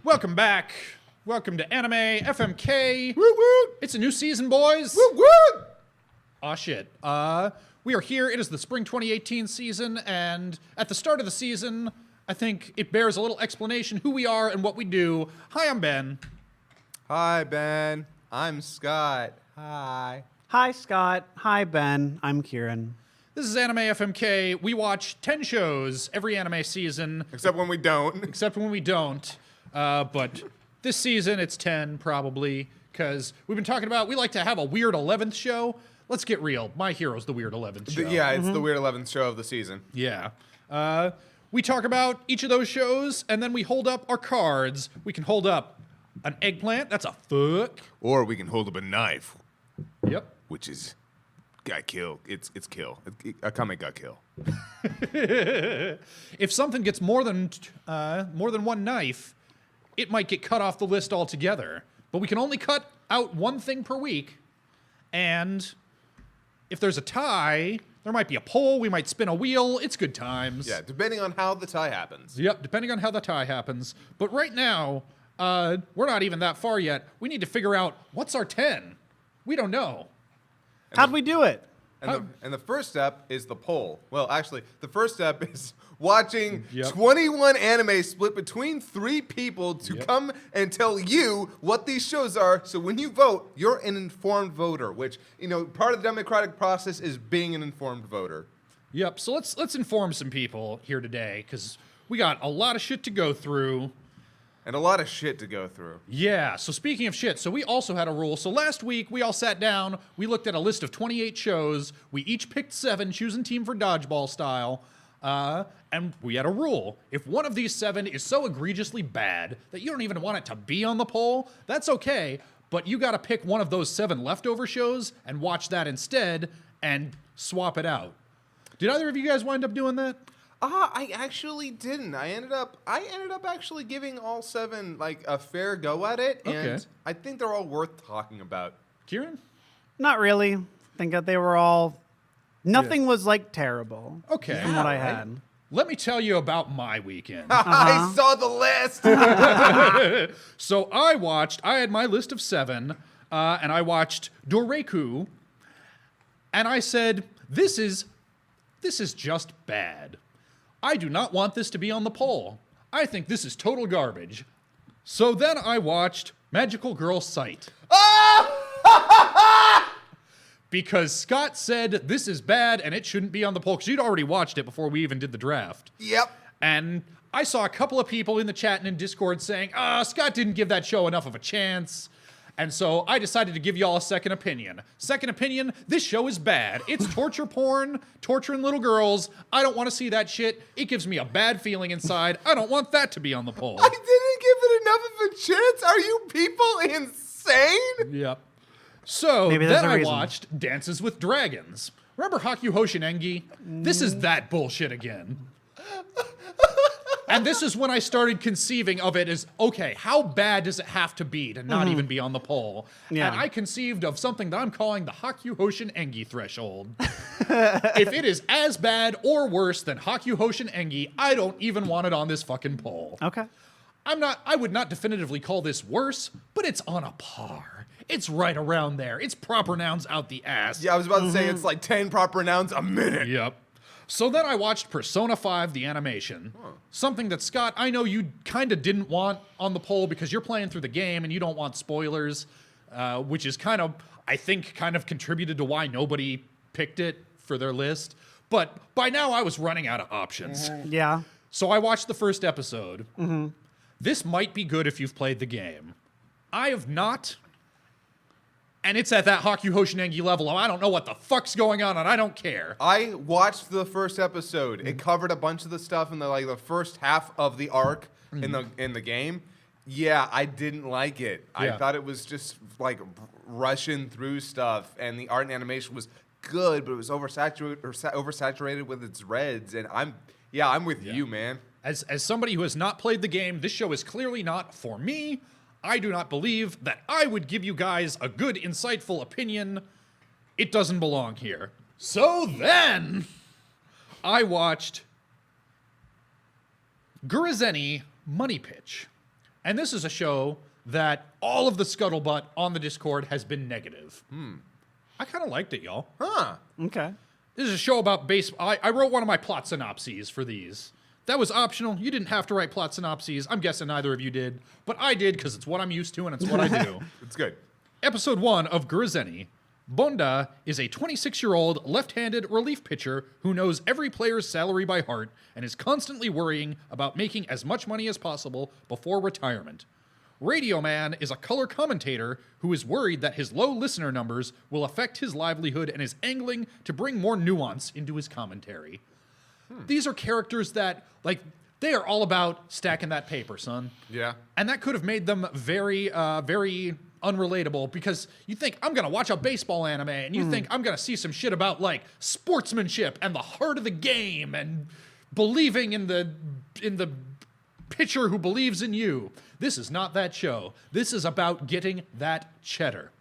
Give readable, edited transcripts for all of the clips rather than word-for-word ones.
Welcome back. Welcome to Anime FMK. Woo woo! It's a new season, boys. Woo woo! Aw, shit. We are here. It is the spring 2018 season, and at the start of the season, I think it bears a little explanation who we are and what we do. Hi, I'm Ben. Hi, Ben. I'm Scott. Hi. Hi, Scott. Hi, Ben. I'm Kieran. This is Anime FMK. We watch 10 shows every anime season. Except when we don't. Except when we don't. But this season, it's 10, probably, because we've been talking about, we like to have a weird 11th show. Let's get real. My Hero's the weird 11th show. Yeah, it's the weird 11th show of the season. Yeah. We talk about each of those shows, and then we hold up our cards. We can hold up an eggplant. That's a fuck. Or we can hold up a knife. Yep. Which is got kill. It's kill. Akame got kill. If something gets more than one knife, it might get cut off the list altogether. But we can only cut out one thing per week. And if there's a tie, there might be a poll. We might spin a wheel. It's good times. Yeah, depending on how the tie happens. Yep, depending on how the tie happens. But right now, we're not even that far yet. We need to figure out what's our 10. We don't know. How'd we do it? And the first step is the poll. Well, actually, the first step is watching Yep. 21 anime split between 3 people to come and tell you what these shows are. So when you vote, you're an informed voter, which, you know, part of the democratic process is being an informed voter. Yep, so let's inform some people here today, because we got a lot of shit to go through. And a lot of shit to go through. Yeah, so speaking of shit, so we also had a rule. So last week, we all sat down, we looked at a list of 28 shows, we each picked 7, choosing team for dodgeball style, and we had a rule. If one of these 7 is so egregiously bad that you don't even want it to be on the poll, that's okay, but you gotta pick one of those 7 leftover shows and watch that instead and swap it out. Did either of you guys wind up doing that? I actually didn't. I ended up actually giving all 7 like a fair go at it, and Okay. I think they're all worth talking about. Kieran? Not really. I think that they were all... Nothing was, like, terrible. Okay. From what I right. had. Let me tell you about my weekend. I saw the list. So I had my list of 7, and I watched Doreiku, and I said, this is just bad. I do not want this to be on the poll. I think this is total garbage. So then I watched Magical Girl Sight. Because Scott said this is bad and it shouldn't be on the poll, because you'd already watched it before we even did the draft. Yep. And I saw a couple of people in the chat and in Discord saying, Scott didn't give that show enough of a chance. And so I decided to give y'all a second opinion. Second opinion, this show is bad. It's torture porn, torturing little girls. I don't want to see that shit. It gives me a bad feeling inside. I don't want that to be on the poll. I didn't give it enough of a chance. Are you people insane? Yep. So Maybe there's then a I reason. watched Dances with Dragons. Remember Hakyu Hoshinengi? This is that bullshit again. And this is when I started conceiving of it as, okay, how bad does it have to be to not even be on the poll? Yeah. And I conceived of something that I'm calling the Hakyu Hoshinengi threshold. If it is as bad or worse than Hakyu Hoshinengi, I don't even want it on this fucking poll. Okay. I would not definitively call this worse, but it's on a par. It's right around there. It's proper nouns out the ass. Yeah, I was about to say it's like 10 proper nouns a minute. Yep. So then I watched Persona 5, the animation. Something that, Scott, I know you kind of didn't want on the poll because you're playing through the game and you don't want spoilers, which is kind of contributed to why nobody picked it for their list. But by now I was running out of options. Yeah. So I watched the first episode. This might be good if you've played the game. I have not. And it's at that Hakyu Hoshinengi level of I don't know what the fuck's going on and I don't care. I watched the first episode. It covered a bunch of the stuff in the first half of the arc in the game. Yeah, I didn't like it. Yeah. I thought it was just like rushing through stuff, and the art and animation was good, but it was oversaturated with its reds. And I'm with you, man. As somebody who has not played the game, this show is clearly not for me. I do not believe that I would give you guys a good, insightful opinion. It doesn't belong here. So then, I watched Gurazeni Money Pitch, And this is a show that all of the scuttlebutt on the Discord has been negative. I kind of liked it, y'all. Huh. Okay. This is a show about baseball. I wrote one of my plot synopses for these. That was optional. You didn't have to write plot synopses. I'm guessing neither of you did. But I did because it's what I'm used to and it's what I do. It's good. Episode 1 of Gurazeni. Bonda is a 26-year-old left-handed relief pitcher who knows every player's salary by heart and is constantly worrying about making as much money as possible before retirement. Radio Man is a color commentator who is worried that his low listener numbers will affect his livelihood and is angling to bring more nuance into his commentary. These are characters that, like, they are all about stacking that paper, son. Yeah. And that could have made them very, very unrelatable because you think, I'm going to watch a baseball anime, and you think, I'm going to see some shit about, like, sportsmanship and the heart of the game and believing in the pitcher who believes in you. This is not that show. This is about getting that cheddar.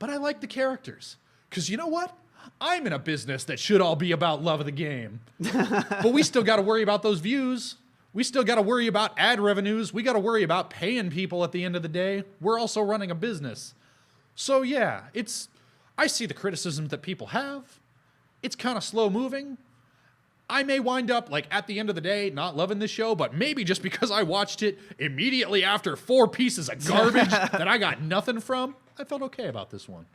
But I like the characters. Because you know what? I'm in a business that should all be about love of the game. But we still got to worry about those views. We still got to worry about ad revenues. We got to worry about paying people at the end of the day. We're also running a business. So yeah, I see the criticisms that people have. It's kind of slow moving. I may wind up, like, at the end of the day, not loving this show, but maybe just because I watched it immediately after 4 pieces of garbage that I got nothing from, I felt okay about this one.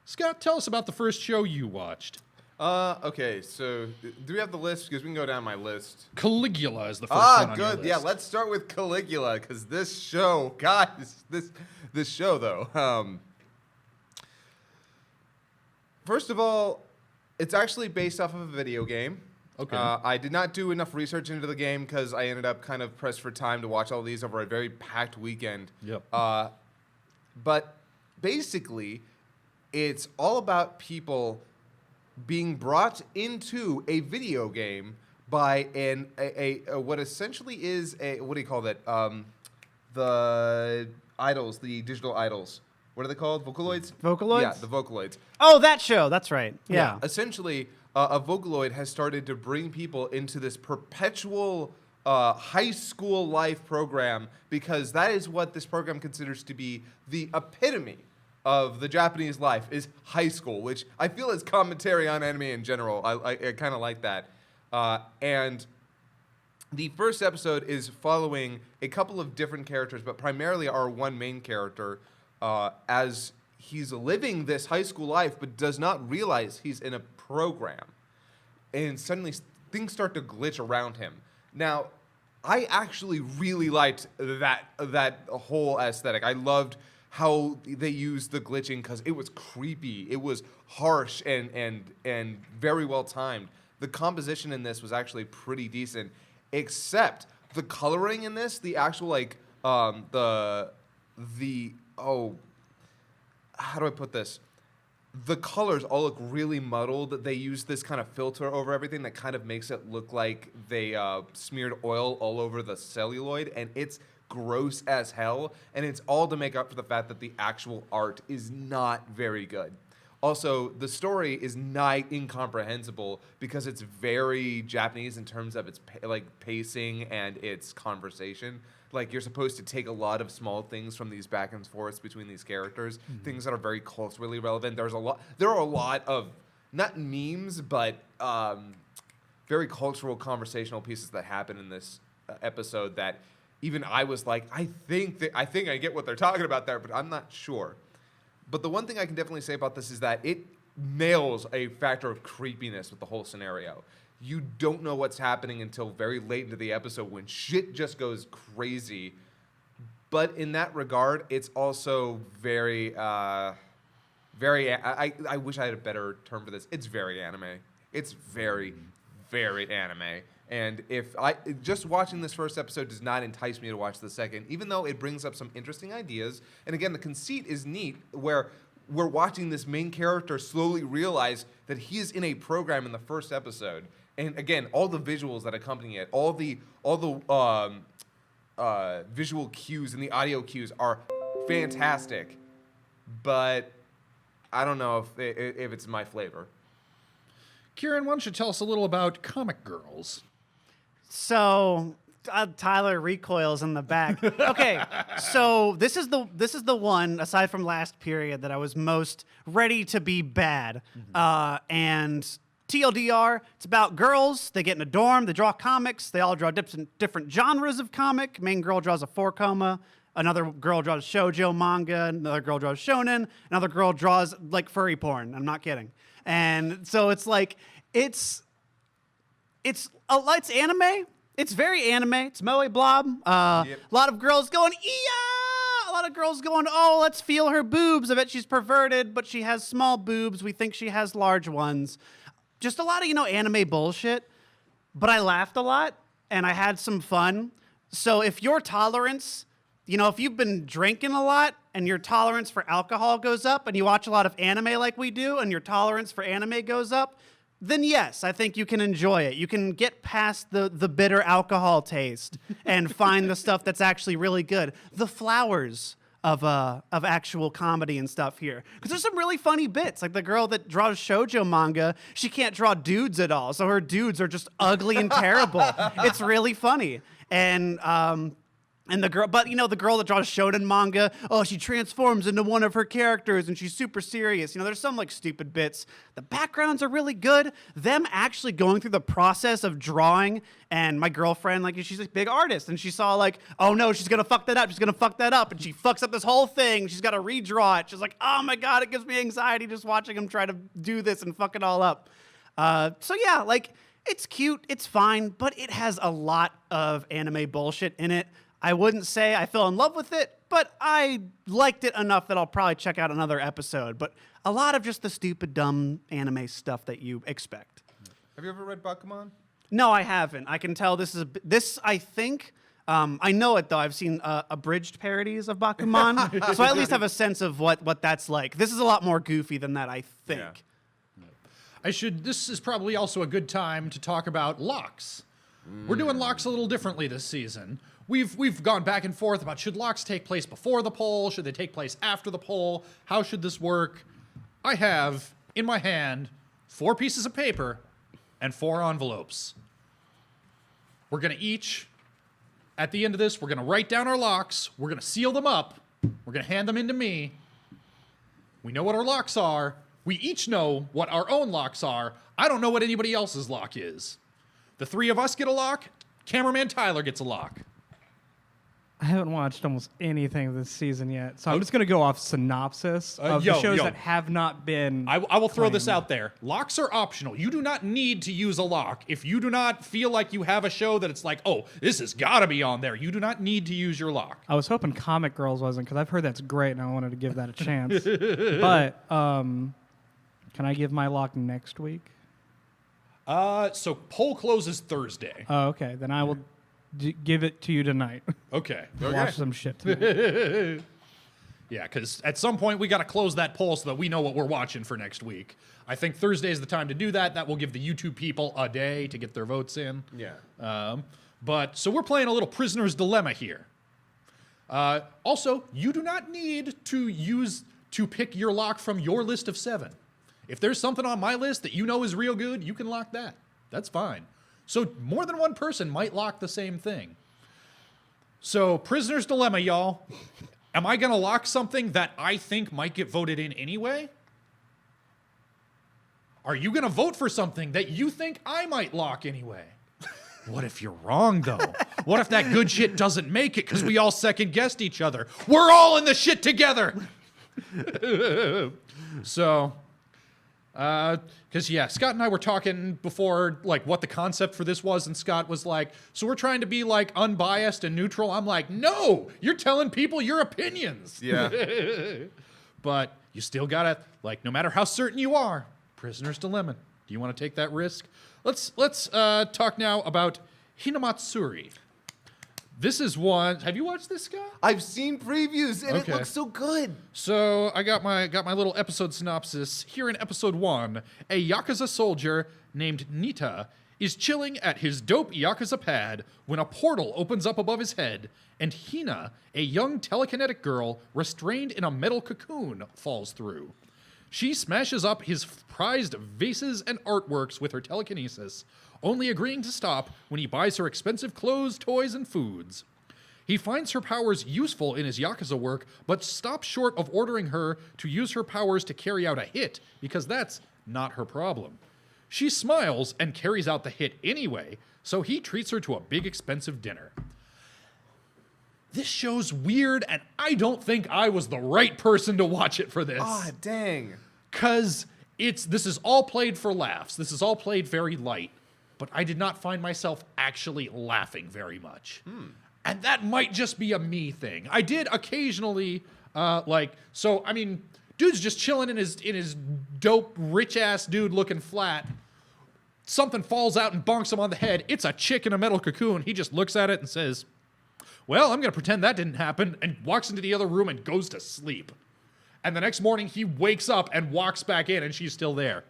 Scott, tell us about the first show you watched. Okay, so do we have the list? Because we can go down my list. Caligula is the first one on your good. list. Yeah, let's start with Caligula, because this show, guys, this show, though. First of all, it's actually based off of a video game. Okay. I did not do enough research into the game because I ended up kind of pressed for time to watch all these over a very packed weekend. Yep. But basically, it's all about people being brought into a video game by a what essentially is a, what do you call that? The idols, the digital idols. What are they called? Vocaloids? Vocaloids? Yeah, the Vocaloids. Oh, that show. That's right. Yeah. Essentially, a Vocaloid has started to bring people into this perpetual high school life program because that is what this program considers to be the epitome of the Japanese life is high school, which I feel is commentary on anime in general. I kind of like that. And the first episode is following a couple of different characters, but primarily our one main character as he's living this high school life, but does not realize he's in a program. And suddenly things start to glitch around him. Now, I actually really liked that whole aesthetic. I loved how they used the glitching because it was creepy. It was harsh and very well timed. The composition in this was actually pretty decent, except the coloring in this, the actual like how do I put this? The colors all look really muddled. They use this kind of filter over everything that kind of makes it look like they smeared oil all over the celluloid, and it's gross as hell, and it's all to make up for the fact that the actual art is not very good. Also, the story is nigh incomprehensible because it's very Japanese in terms of its pacing and its conversation. Like, you're supposed to take a lot of small things from these back and forths between these characters, things that are very culturally relevant. There are a lot of, not memes, but very cultural conversational pieces that happen in this episode that even I was like, I think I get what they're talking about there, but I'm not sure. But the one thing I can definitely say about this is that it nails a factor of creepiness with the whole scenario. You don't know what's happening until very late into the episode when shit just goes crazy. But in that regard, it's also very, I wish I had a better term for this. It's very anime. It's very, very anime. And just watching this first episode does not entice me to watch the second, even though it brings up some interesting ideas. And again, the conceit is neat, where we're watching this main character slowly realize that he is in a program in the first episode. And again, all the visuals that accompany it, all the visual cues and the audio cues are fantastic. But I don't know if it's my flavor. Kieran, why don't you tell us a little about Comic Girls? So, Tyler recoils in the back. Okay, so this is the one aside from last period that I was most ready to be bad. And TLDR, it's about girls. They get in a dorm. They draw comics. They all draw different genres of comic. Main girl draws a 4-koma. Another girl draws shoujo manga. Another girl draws shonen. Another girl draws like furry porn. I'm not kidding. And so it's like it's anime. It's very anime. It's moe blob. A lot of girls going, yeah. A lot of girls going, oh, let's feel her boobs. I bet she's perverted, but she has small boobs. We think she has large ones. Just a lot of, anime bullshit. But I laughed a lot, and I had some fun. So if your tolerance, if you've been drinking a lot, and your tolerance for alcohol goes up, and you watch a lot of anime like we do, and your tolerance for anime goes up, then yes, I think you can enjoy it. You can get past the bitter alcohol taste and find the stuff that's actually really good. The flowers of actual comedy and stuff here. Because there's some really funny bits. Like the girl that draws shoujo manga, she can't draw dudes at all. So her dudes are just ugly and terrible. It's really funny. And the girl, the girl that draws shonen manga, she transforms into one of her characters and she's super serious. There's some like stupid bits. The backgrounds are really good. Them actually going through the process of drawing, and my girlfriend, she's a big artist, and she saw oh no, she's gonna fuck that up. She's gonna fuck that up, and she fucks up this whole thing. She's got to redraw it. She's like, oh my god, it gives me anxiety just watching him try to do this and fuck it all up. So yeah, it's cute, it's fine, but it has a lot of anime bullshit in it. I wouldn't say I fell in love with it, but I liked it enough that I'll probably check out another episode. But a lot of just the stupid, dumb anime stuff that you expect. Have you ever read Bakuman? No, I haven't. I can tell this. I think I know it though. I've seen abridged parodies of Bakuman, so I at least have a sense of what that's like. This is a lot more goofy than that, I think. Yeah. This is probably also a good time to talk about locks. We're doing locks a little differently this season. We've gone back and forth about should locks take place before the poll, should they take place after the poll, how should this work? I have in my hand 4 pieces of paper and 4 envelopes. We're gonna at the end of this, we're gonna write down our locks, we're gonna seal them up, we're gonna hand them in to me. We know what our locks are. We each know what our own locks are. I don't know what anybody else's lock is. The 3 of us get a lock, cameraman Tyler gets a lock. I haven't watched almost anything this season yet, so I'm just going to go off synopsis of the shows that have not been I will throw this out there. Locks are optional. You do not need to use a lock. If you do not feel like you have a show that it's like, oh, this has got to be on there, you do not need to use your lock. I was hoping Comic Girls wasn't, because I've heard that's great, and I wanted to give that a chance. But can I give my lock next week? So poll closes Thursday. Oh, okay. Then I will give it to you tonight. Okay. Watch some shit tonight. Yeah, because at some point we got to close that poll so that we know what we're watching for next week. I think Thursday is the time to do that. That will give the YouTube people a day to get their votes in. Yeah. So we're playing a little prisoner's dilemma here. Also, you do not need to pick your lock from your list of 7. If there's something on my list that you know is real good, you can lock that. That's fine. So more than one person might lock the same thing. So prisoner's dilemma, y'all. Am I going to lock something that I think might get voted in anyway? Are you going to vote for something that you think I might lock anyway? What if you're wrong, though? What if that good shit doesn't make it because we all second-guessed each other? We're all in the shit together! So... because Scott and I were talking before, what the concept for this was, and Scott was like, so we're trying to be, unbiased and neutral. I'm like, no, you're telling people your opinions. Yeah. But you still gotta, no matter how certain you are, prisoner's dilemma. Do you want to take that risk? Let's talk now about Hinamatsuri. This is one. Have you watched this, Scott? I've seen previews and it looks so good. So I got my little episode synopsis here in episode 1. A Yakuza soldier named Nita is chilling at his dope Yakuza pad when a portal opens up above his head, and Hina, a young telekinetic girl restrained in a metal cocoon, falls through. She smashes up his prized vases and artworks with her telekinesis, only agreeing to stop when he buys her expensive clothes, toys, and foods. He finds her powers useful in his Yakuza work, but stops short of ordering her to use her powers to carry out a hit, because that's not her problem. She smiles and carries out the hit anyway, so he treats her to a big expensive dinner. This show's weird, and I don't think I was the right person to watch it for this. Ah, dang. Because this is all played for laughs. This is all played very light. But I did not find myself actually laughing very much. And that might just be a me thing. I did occasionally, dude's just chilling in his dope, rich-ass dude looking flat. Something falls out and bonks him on the head. It's a chick in a metal cocoon. He just looks at it and says, well, I'm going to pretend that didn't happen, and walks into the other room and goes to sleep. And the next morning, he wakes up and walks back in, and she's still there.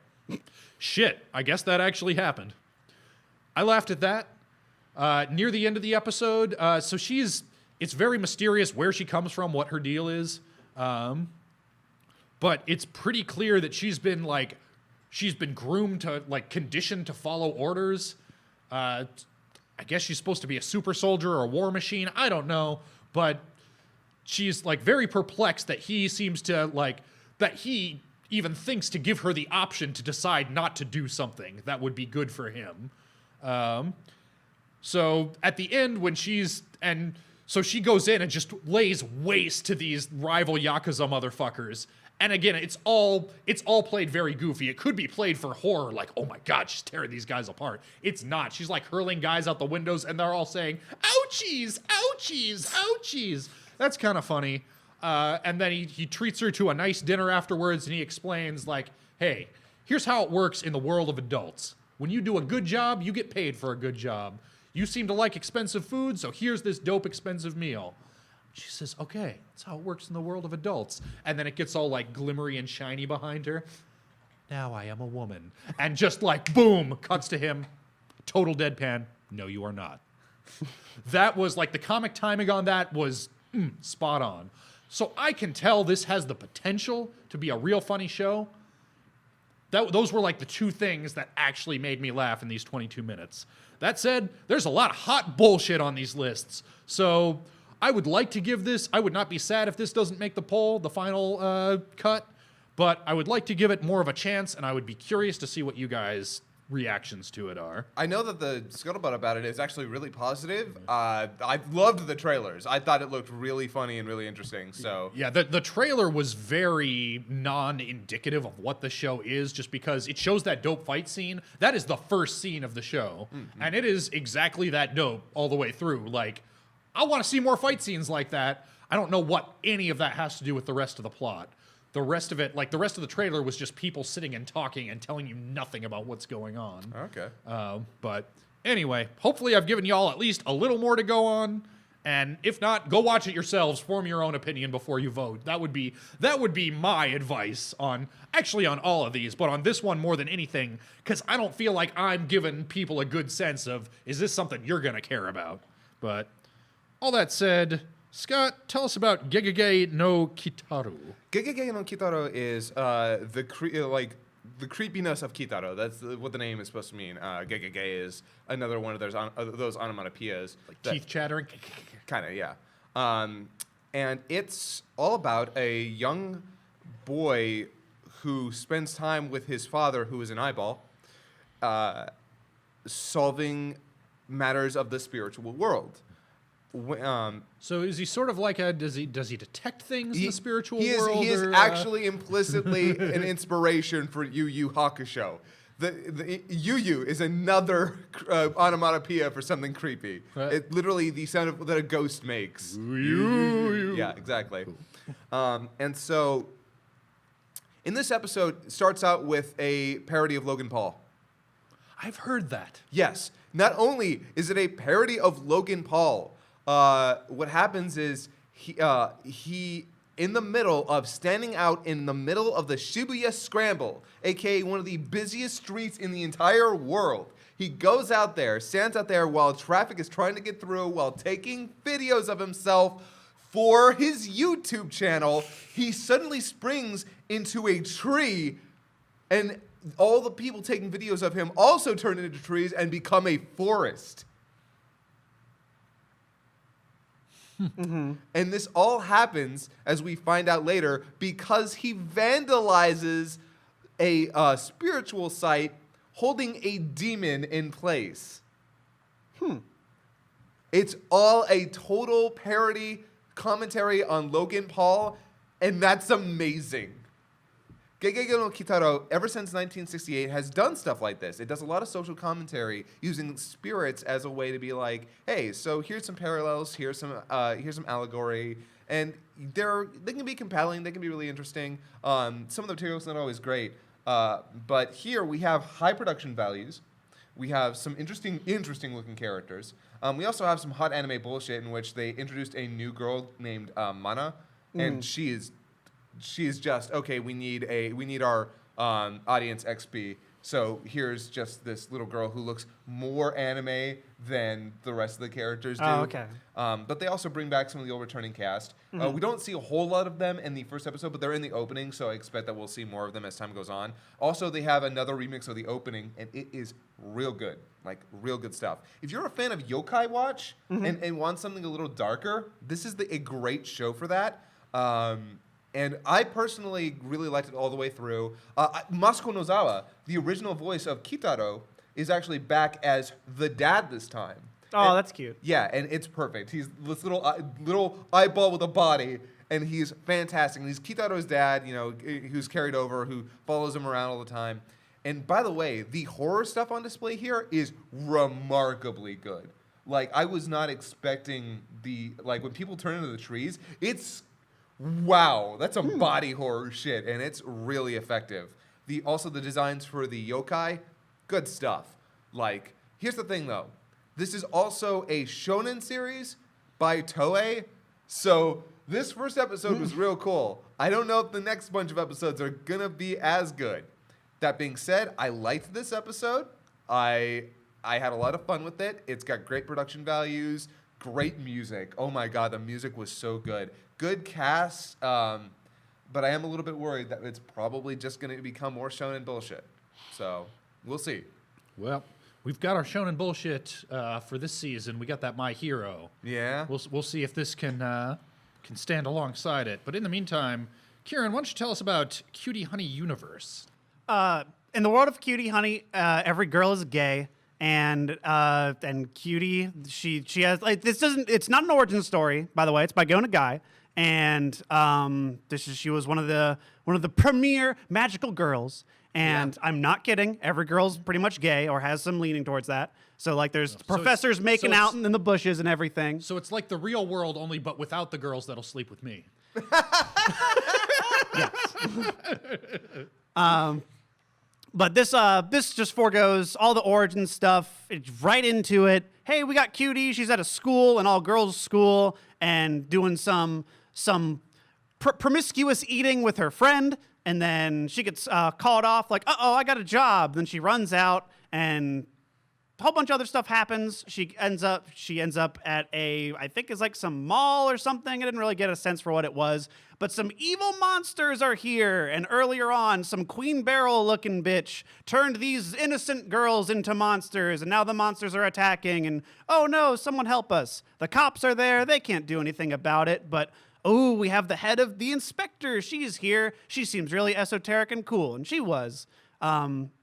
Shit, I guess that actually happened. I laughed at that. Near the end of the episode, it's very mysterious where she comes from, what her deal is. But it's pretty clear that she's been groomed to, conditioned to follow orders. I guess she's supposed to be a super soldier or a war machine. I don't know. But she's, very perplexed that he seems to, that he even thinks to give her the option to decide not to do something that would be good for him. So at the end so she goes in and just lays waste to these rival Yakuza motherfuckers. And again, it's all played very goofy. It could be played for horror, like, oh my God, she's tearing these guys apart. It's not. She's hurling guys out the windows and they're all saying, ouchies, ouchies, ouchies. That's kind of funny. And then he treats her to a nice dinner afterwards and he explains hey, here's how it works in the world of adults. When you do a good job, you get paid for a good job. You seem to like expensive food, so here's this dope expensive meal. She says, okay, that's how it works in the world of adults. And then it gets all glimmery and shiny behind her. Now I am a woman. And just boom, cuts to him. Total deadpan. No, you are not. That was the comic timing on that was spot on. So I can tell this has the potential to be a real funny show. Those were the two things that actually made me laugh in these 22 minutes. That said, there's a lot of hot bullshit on these lists. So I would like to give this, I would not be sad if this doesn't make the poll, the final cut, but I would like to give it more of a chance, and I would be curious to see what you guys' reactions to it are. I know that the scuttlebutt about it is actually really positive. I loved the trailers. I thought it looked really funny and really interesting. So yeah, the trailer was very non-indicative of what the show is, just because it shows that dope fight scene. That is the first scene of the show, and it is exactly that dope all the way through. I want to see more fight scenes like that. I don't know what any of that has to do with the rest of the plot. The rest of it, the rest of the trailer was just people sitting and talking and telling you nothing about what's going on. Okay. But anyway, hopefully I've given y'all at least a little more to go on. And if not, go watch it yourselves. Form your own opinion before you vote. That would be my advice on all of these, but on this one more than anything, because I don't feel like I'm giving people a good sense of, is this something you're going to care about? But all that said, Scott, tell us about Gegege no Kitaro. Gegege no Kitaro is the creepiness of Kitaro. That's what the name is supposed to mean. Gegege is another one of those onomatopoeias. Teeth chattering? Kind of, yeah. And it's all about a young boy who spends time with his father, who is an eyeball, solving matters of the spiritual world. So is he sort of does he detect things in the spiritual world? He is actually implicitly an inspiration for Yu Yu Hakusho. The Yu Yu is another onomatopoeia for something creepy. Right. It literally the sound that a ghost makes. Yu. Yeah, exactly. And so in this episode, it starts out with a parody of Logan Paul. I've heard that. Yes. Not only is it a parody of Logan Paul, what happens is he in the middle of standing out in the middle of the Shibuya Scramble, aka one of the busiest streets in the entire world. He goes out there, stands out there while traffic is trying to get through, while taking videos of himself for his YouTube channel. He suddenly springs into a tree, and all the people taking videos of him also turn into trees and become a forest. And this all happens, as we find out later, because he vandalizes a spiritual site holding a demon in place. It's all a total parody commentary on Logan Paul, and that's amazing. Gegege no Kitaro, ever since 1968, has done stuff like this. It does a lot of social commentary using spirits as a way to be like, hey, so here's some parallels, here's some allegory, and they can be compelling, they can be really interesting. Some of the material's not always great, but here we have high production values. We have some interesting looking characters. We also have some hot anime bullshit in which they introduced a new girl named Mana, and she is just okay. We need our audience XP. So here's just this little girl who looks more anime than the rest of the characters do. Oh, okay. But they also bring back some of the old returning cast. We don't see a whole lot of them in the first episode, but they're in the opening, so I expect that we'll see more of them as time goes on. Also, they have another remix of the opening, and it is real good. Like, real good stuff. If you're a fan of Yokai Watch and want something a little darker, this is a great show for that. And I personally really liked it all the way through. Masuko Nozawa, the original voice of Kitaro, is actually back as the dad this time. Oh, that's cute. Yeah, and it's perfect. He's this little eyeball with a body, and he's fantastic. And he's Kitaro's dad, who's carried over, who follows him around all the time. And by the way, the horror stuff on display here is remarkably good. Like, I was not expecting when people turn into the trees, it's wow, that's some body horror shit, and it's really effective. Also the designs for the yokai, good stuff. Like, here's the thing though. This is also a shonen series by Toei, so this first episode was real cool. I don't know if the next bunch of episodes are gonna be as good. That being said, I liked this episode. I had a lot of fun with it. It's got great production values, great music. Oh my god, the music was so good. Good cast, but I am a little bit worried that it's probably just going to become more shonen bullshit. So, we'll see. Well, we've got our shonen bullshit for this season. We got that My Hero. Yeah? We'll see if this can stand alongside it. But in the meantime, Kieran, why don't you tell us about Cutie Honey Universe? In the world of Cutie Honey, every girl is gay. And Cutie, she has it's not an origin story, by the way. It's by Go Nagai, and she was one of the premier magical girls. And I'm not kidding. Every girl's pretty much gay or has some leaning towards that. So there's professors making out in the bushes and everything. So it's like the real world, only but without the girls that'll sleep with me. But this just forgoes all the origin stuff. It's right into it. Hey, we got Cutie. She's at a school, an all-girls school, and doing some promiscuous eating with her friend. And then she gets called off, like, uh-oh, I got a job. Then she runs out, and a whole bunch of other stuff happens. She ends up at I think it's like some mall or something. I didn't really get a sense for what it was. But some evil monsters are here. And earlier on, some Queen Beryl-looking bitch turned these innocent girls into monsters. And now the monsters are attacking. And, oh no, someone help us. The cops are there. They can't do anything about it. But, oh, we have the head of the inspector. She's here. She seems really esoteric and cool. And she was.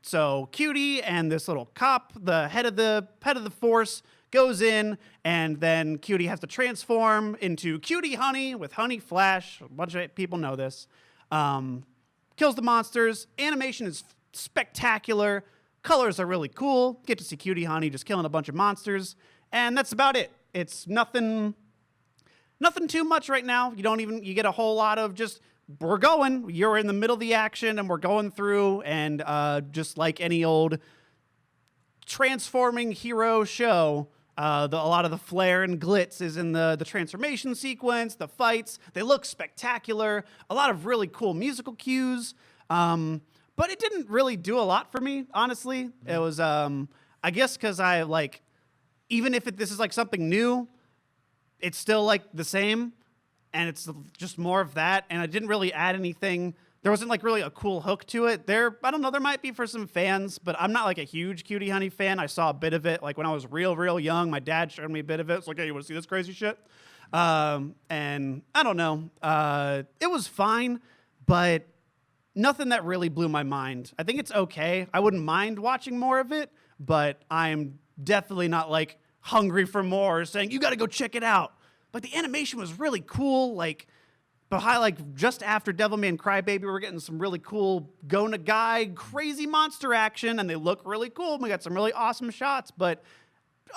So Cutie and this little cop, the head of the force, goes in, and then Cutie has to transform into Cutie Honey with Honey Flash. A bunch of people know this. Kills the monsters. Animation is spectacular. Colors are really cool. Get to see Cutie Honey just killing a bunch of monsters, and that's about it. It's nothing too much right now. You get a whole lot of just, we're going. You're in the middle of the action, and we're going through, and just like any old transforming hero show, a lot of the flair and glitz is in the transformation sequence, the fights. They look spectacular. A lot of really cool musical cues. But it didn't really do a lot for me, honestly. It was, I guess, because even if this is something new, it's still the same. And it's just more of that. And it didn't really add anything there wasn't like really a cool hook to it. I don't know, there might be for some fans, but I'm not like a huge Cutie Honey fan. I saw a bit of it like when I was real young. My dad showed me a bit of it. It's like, hey, you want to see this crazy shit? And I don't know. It was fine, but nothing that really blew my mind. I think it's okay. I wouldn't mind watching more of it, but I'm definitely not like hungry for more, saying you got to go check it out. But the animation was really cool. Like just after Devilman Crybaby, we're getting some really cool Go Nagai crazy monster action, and they look really cool. We got some really awesome shots, but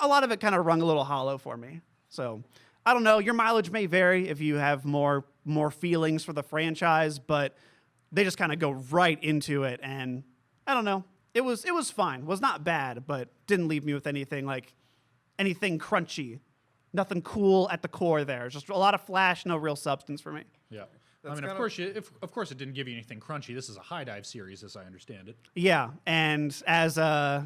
a lot of it kind of rung a little hollow for me. So I don't know. Your mileage may vary if you have more feelings for the franchise, but they just kind of go right into it, and I don't know. It was fine. It was not bad, but didn't leave me with anything crunchy. Nothing cool at the core there. Just a lot of flash, no real substance for me. Yeah. That's I mean, kind of course, it didn't give you anything crunchy. This is a high dive series, as I understand it. Yeah, and as I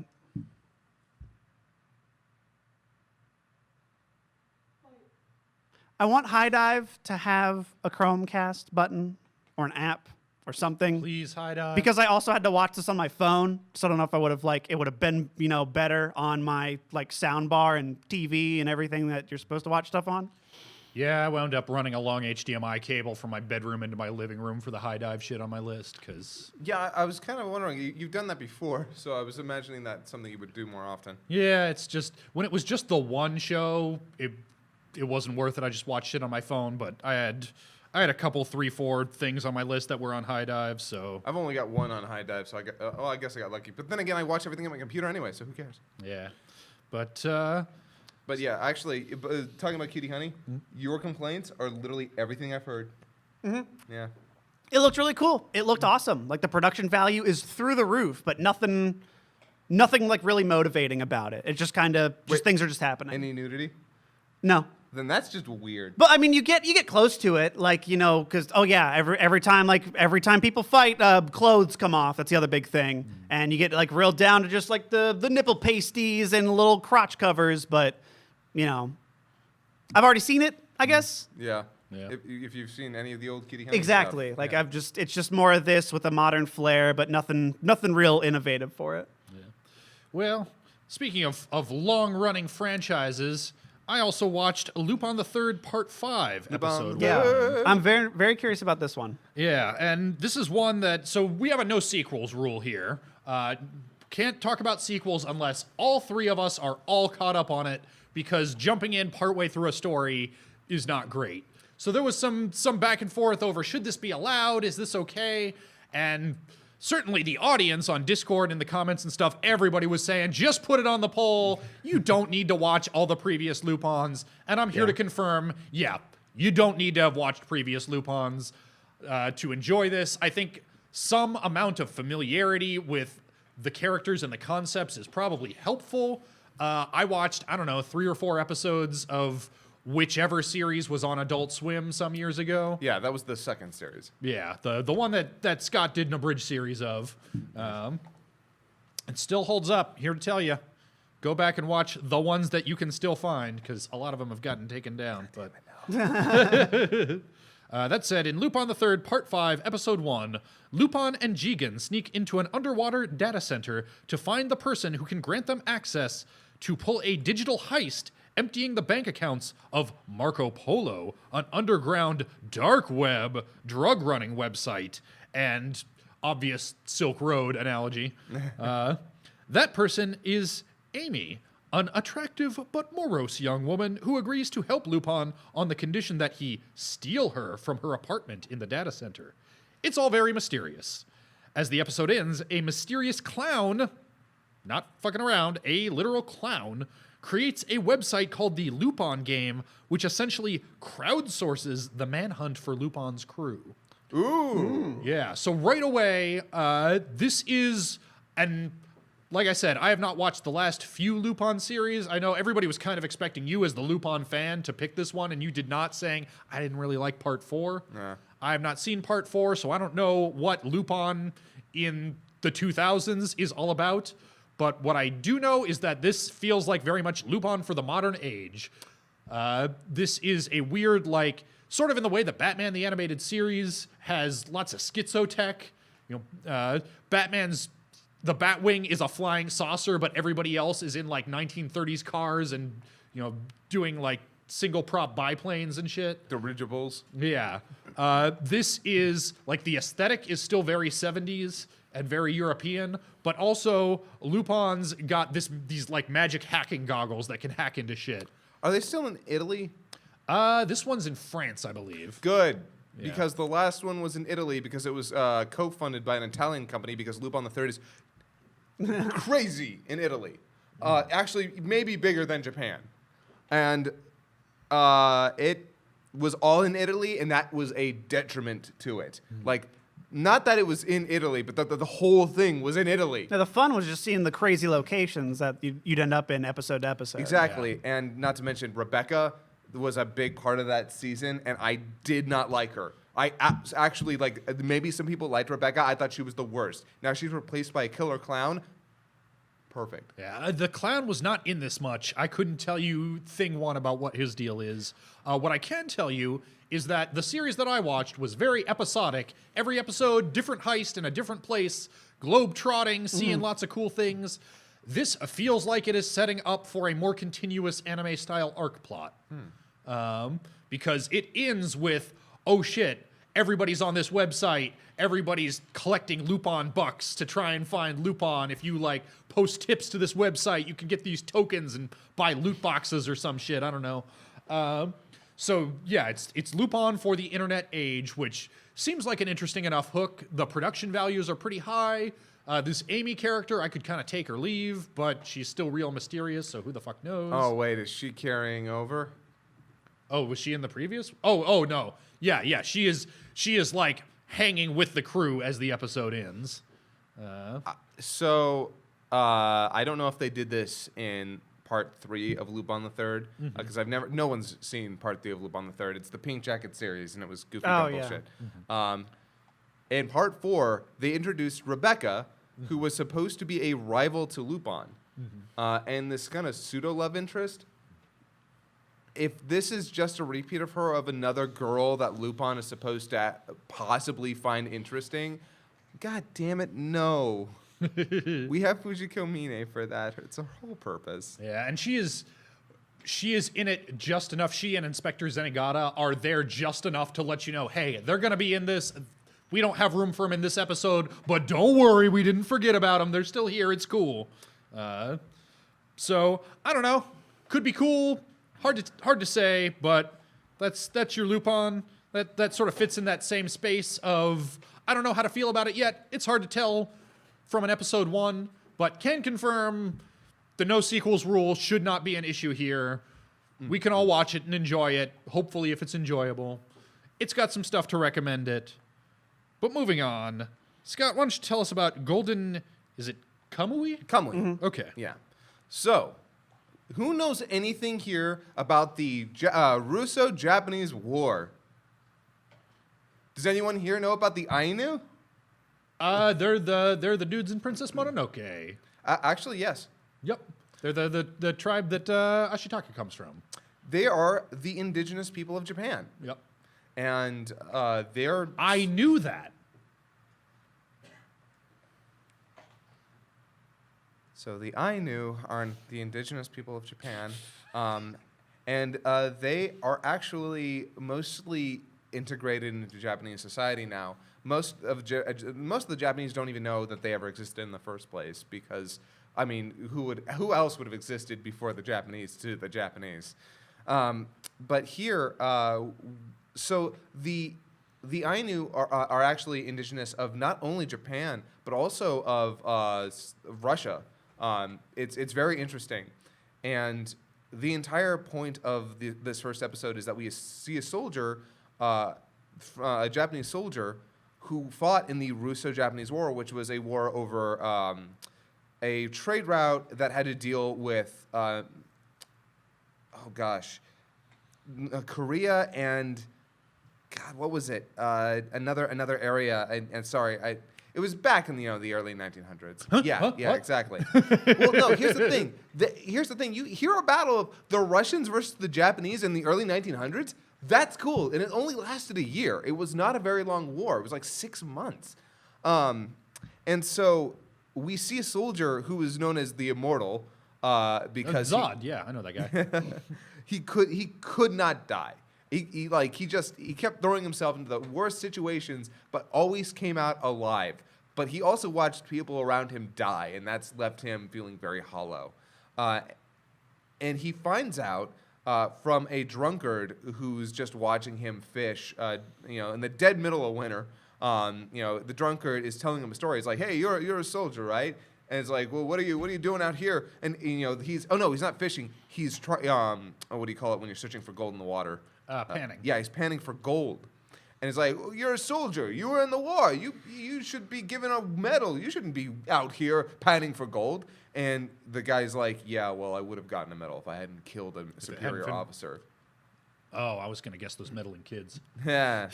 want High Dive to have a Chromecast button or an app or something. Please, high dive. Because I also had to watch this on my phone, so I don't know if I would have it would have been better on my sound bar and TV and everything that you're supposed to watch stuff on. Yeah, I wound up running a long HDMI cable from my bedroom into my living room for the high dive shit on my list, because... Yeah, I was kind of wondering. You've done that before, so I was imagining that's something you would do more often. Yeah, it's just... When it was just the one show, it wasn't worth it. I just watched it on my phone, but I had a couple, 3, 4 things on my list that were on high dive, so... I've only got one on high dive, so I guess I got lucky. But then again, I watch everything on my computer anyway, so who cares? Yeah. But yeah, actually, talking about Cutie Honey, your complaints are literally everything I've heard. Mm-hmm. Yeah. It looked really cool. It looked awesome. Like the production value is through the roof, but nothing like really motivating about it. It's just kind of things are just happening. Any nudity? No. Then that's just weird. But I mean, you get close to it, because every time people fight, clothes come off. That's the other big thing, and you get real down to just the nipple pasties and little crotch covers. But I've already seen it, I guess. Yeah. Yeah. If you've seen any of the old Cutie Honey Exactly. stuff, It's just more of this with a modern flair, but nothing real innovative for it. Yeah. Well, speaking of long-running franchises, I also watched Lupin III Part V, episode 1. Yeah, I'm very, very curious about this one. Yeah, and this is one that... So we have a no sequels rule here. Can't talk about sequels unless all 3 of us are all caught up on it, because jumping in partway through a story is not great. So there was some back and forth over, should this be allowed? Is this okay? And certainly the audience on Discord and the comments and stuff, everybody was saying, just put it on the poll. You don't need to watch all the previous Lupins. And I'm here to confirm, you don't need to have watched previous Lupins to enjoy this. I think some amount of familiarity with the characters and the concepts is probably helpful. I watched, 3 or 4 episodes of whichever series was on Adult Swim some years ago. Yeah, that was the second series. Yeah, the one that Scott did an abridged series of. It still holds up, here to tell you. Go back and watch the ones that you can still find, because a lot of them have gotten taken down. But that said, in Lupin III Part V, Episode 1, Lupin and Jigen sneak into an underwater data center to find the person who can grant them access to pull a digital heist, emptying the bank accounts of Marco Polo, an underground dark web drug-running website, and obvious Silk Road analogy. That person is Amy, an attractive but morose young woman who agrees to help Lupin on the condition that he steal her from her apartment in the data center. It's all very mysterious. As the episode ends, a mysterious clown, not fucking around, a literal clown, creates a website called the Lupin Game, which essentially crowdsources the manhunt for Lupin's crew. Ooh. Yeah, so right away, this is, and like I said, I have not watched the last few Lupin series. I know everybody was kind of expecting you as the Lupin fan to pick this one, and you did not, saying, I didn't really like Part 4. Nah. I have not seen Part 4, so I don't know what Lupin in the 2000s is all about. But what I do know is that this feels like very much Lupin for the modern age. This is a weird, like, sort of in the way that Batman the Animated Series has lots of schizotech. Batman's the Batwing is a flying saucer, but everybody else is in like 1930s cars and doing like single prop biplanes and shit. Dirigibles. Yeah. This is like the aesthetic is still very 70s and very European, but also Lupin's got these like magic hacking goggles that can hack into shit. Are they still in Italy? This one's in France, I believe. Good. Yeah. Because the last one was in Italy because it was co-funded by an Italian company because Lupin III is crazy in Italy. Actually, maybe bigger than Japan. And it was all in Italy, and that was a detriment to it. Like, not that it was in Italy, but that the whole thing was in Italy. Now, the fun was just seeing the crazy locations that you'd end up in episode to episode. Exactly. Yeah. And not to mention, Rebecca was a big part of that season, and I did not like her. I actually, like, maybe some people liked Rebecca. I thought she was the worst. Now she's replaced by a killer clown. Perfect. Yeah, the clown was not in this much. I couldn't tell you thing one about what his deal is. What I can tell you is that the series that I watched was very episodic. Every episode, different heist in a different place, globe-trotting, seeing lots of cool things. This feels like it is setting up for a more continuous anime-style arc plot. Because it ends with, oh shit, everybody's on this website, everybody's collecting Lupin bucks to try and find Lupin. If you like post tips to this website, you can get these tokens and buy loot boxes or some shit. I don't know. So yeah, it's Lupin for the internet age, which seems like an interesting enough hook. The production values are pretty high. This Amy character, I could kind of take or leave, but she's still real mysterious, so who the fuck knows? Oh wait, is she carrying over? Oh, was she in the previous? Oh no. Yeah, she is like hanging with the crew as the episode ends. So I don't know if they did this in part 3 of Lupin III, because no one's seen part 3 of Lupin III. It's the Pink Jacket series, and it was goofy dumb bullshit. In part 4, they introduced Rebecca, who was supposed to be a rival to Lupin, and this kind of pseudo love interest. If this is just a repeat of her of another girl that Lupin is supposed to possibly find interesting, god damn it, no. We have Fujiko Mine for that. It's her whole purpose. Yeah, and she is in it just enough. She and Inspector Zenigata are there just enough to let you know, hey, they're going to be in this. We don't have room for them in this episode, but don't worry, we didn't forget about them. They're still here. It's cool. So, I don't know. Could be cool. Hard to say, but that's your Lupin. That sort of fits in that same space of, I don't know how to feel about it yet. It's hard to tell from an episode 1, but can confirm the no sequels rule should not be an issue here. We can all watch it and enjoy it, hopefully if it's enjoyable. It's got some stuff to recommend it. But moving on, Scott, why don't you tell us about Golden, is it Kamuy? Kamuy. Okay. Yeah. So, who knows anything here about the Russo-Japanese War? Does anyone here know about the Ainu? They're the dudes in Princess Mononoke. Actually, yes. Yep. They're the tribe that Ashitaka comes from. They are the indigenous people of Japan. Yep. And they're... I knew that. So the Ainu are the indigenous people of Japan, and they are actually mostly integrated into Japanese society now. Most of the Japanese don't even know that they ever existed in the first place because, I mean, who else would have existed before the Japanese to the Japanese? But here, so the Ainu are actually indigenous of not only Japan but also of Russia. It's very interesting, and the entire point of this first episode is that we see a soldier, a Japanese soldier, who fought in the Russo-Japanese War, which was a war over a trade route that had to deal with, Korea and, God, what was it? Another area. And sorry, It was back in the early 1900s. Huh? Yeah, Huh? yeah, What? exactly. Well, no, here's the thing. Here's the thing. You hear a battle of the Russians versus the Japanese in the early 1900s. That's cool, and it only lasted a year. It was not a very long war. It was like 6 months. And so we see a soldier who is known as the Immortal because Zod, yeah, I know that guy. he could not die. He kept throwing himself into the worst situations, but always came out alive. But he also watched people around him die, and that's left him feeling very hollow. And he finds out from a drunkard who's just watching him fish, in the dead middle of winter. The drunkard is telling him a story. He's like, "Hey, you're a soldier, right?" And it's like, "Well, what are you doing out here?" And he's not fishing. He's what do you call it when you're searching for gold in the water? Panning. Yeah, he's panning for gold. And it's like, well, "You're a soldier. You were in the war. You should be given a medal. You shouldn't be out here panning for gold." And the guy's like, "Yeah, well, I would have gotten a medal if I hadn't killed a superior officer." Oh, I was going to guess those meddling kids. Yeah.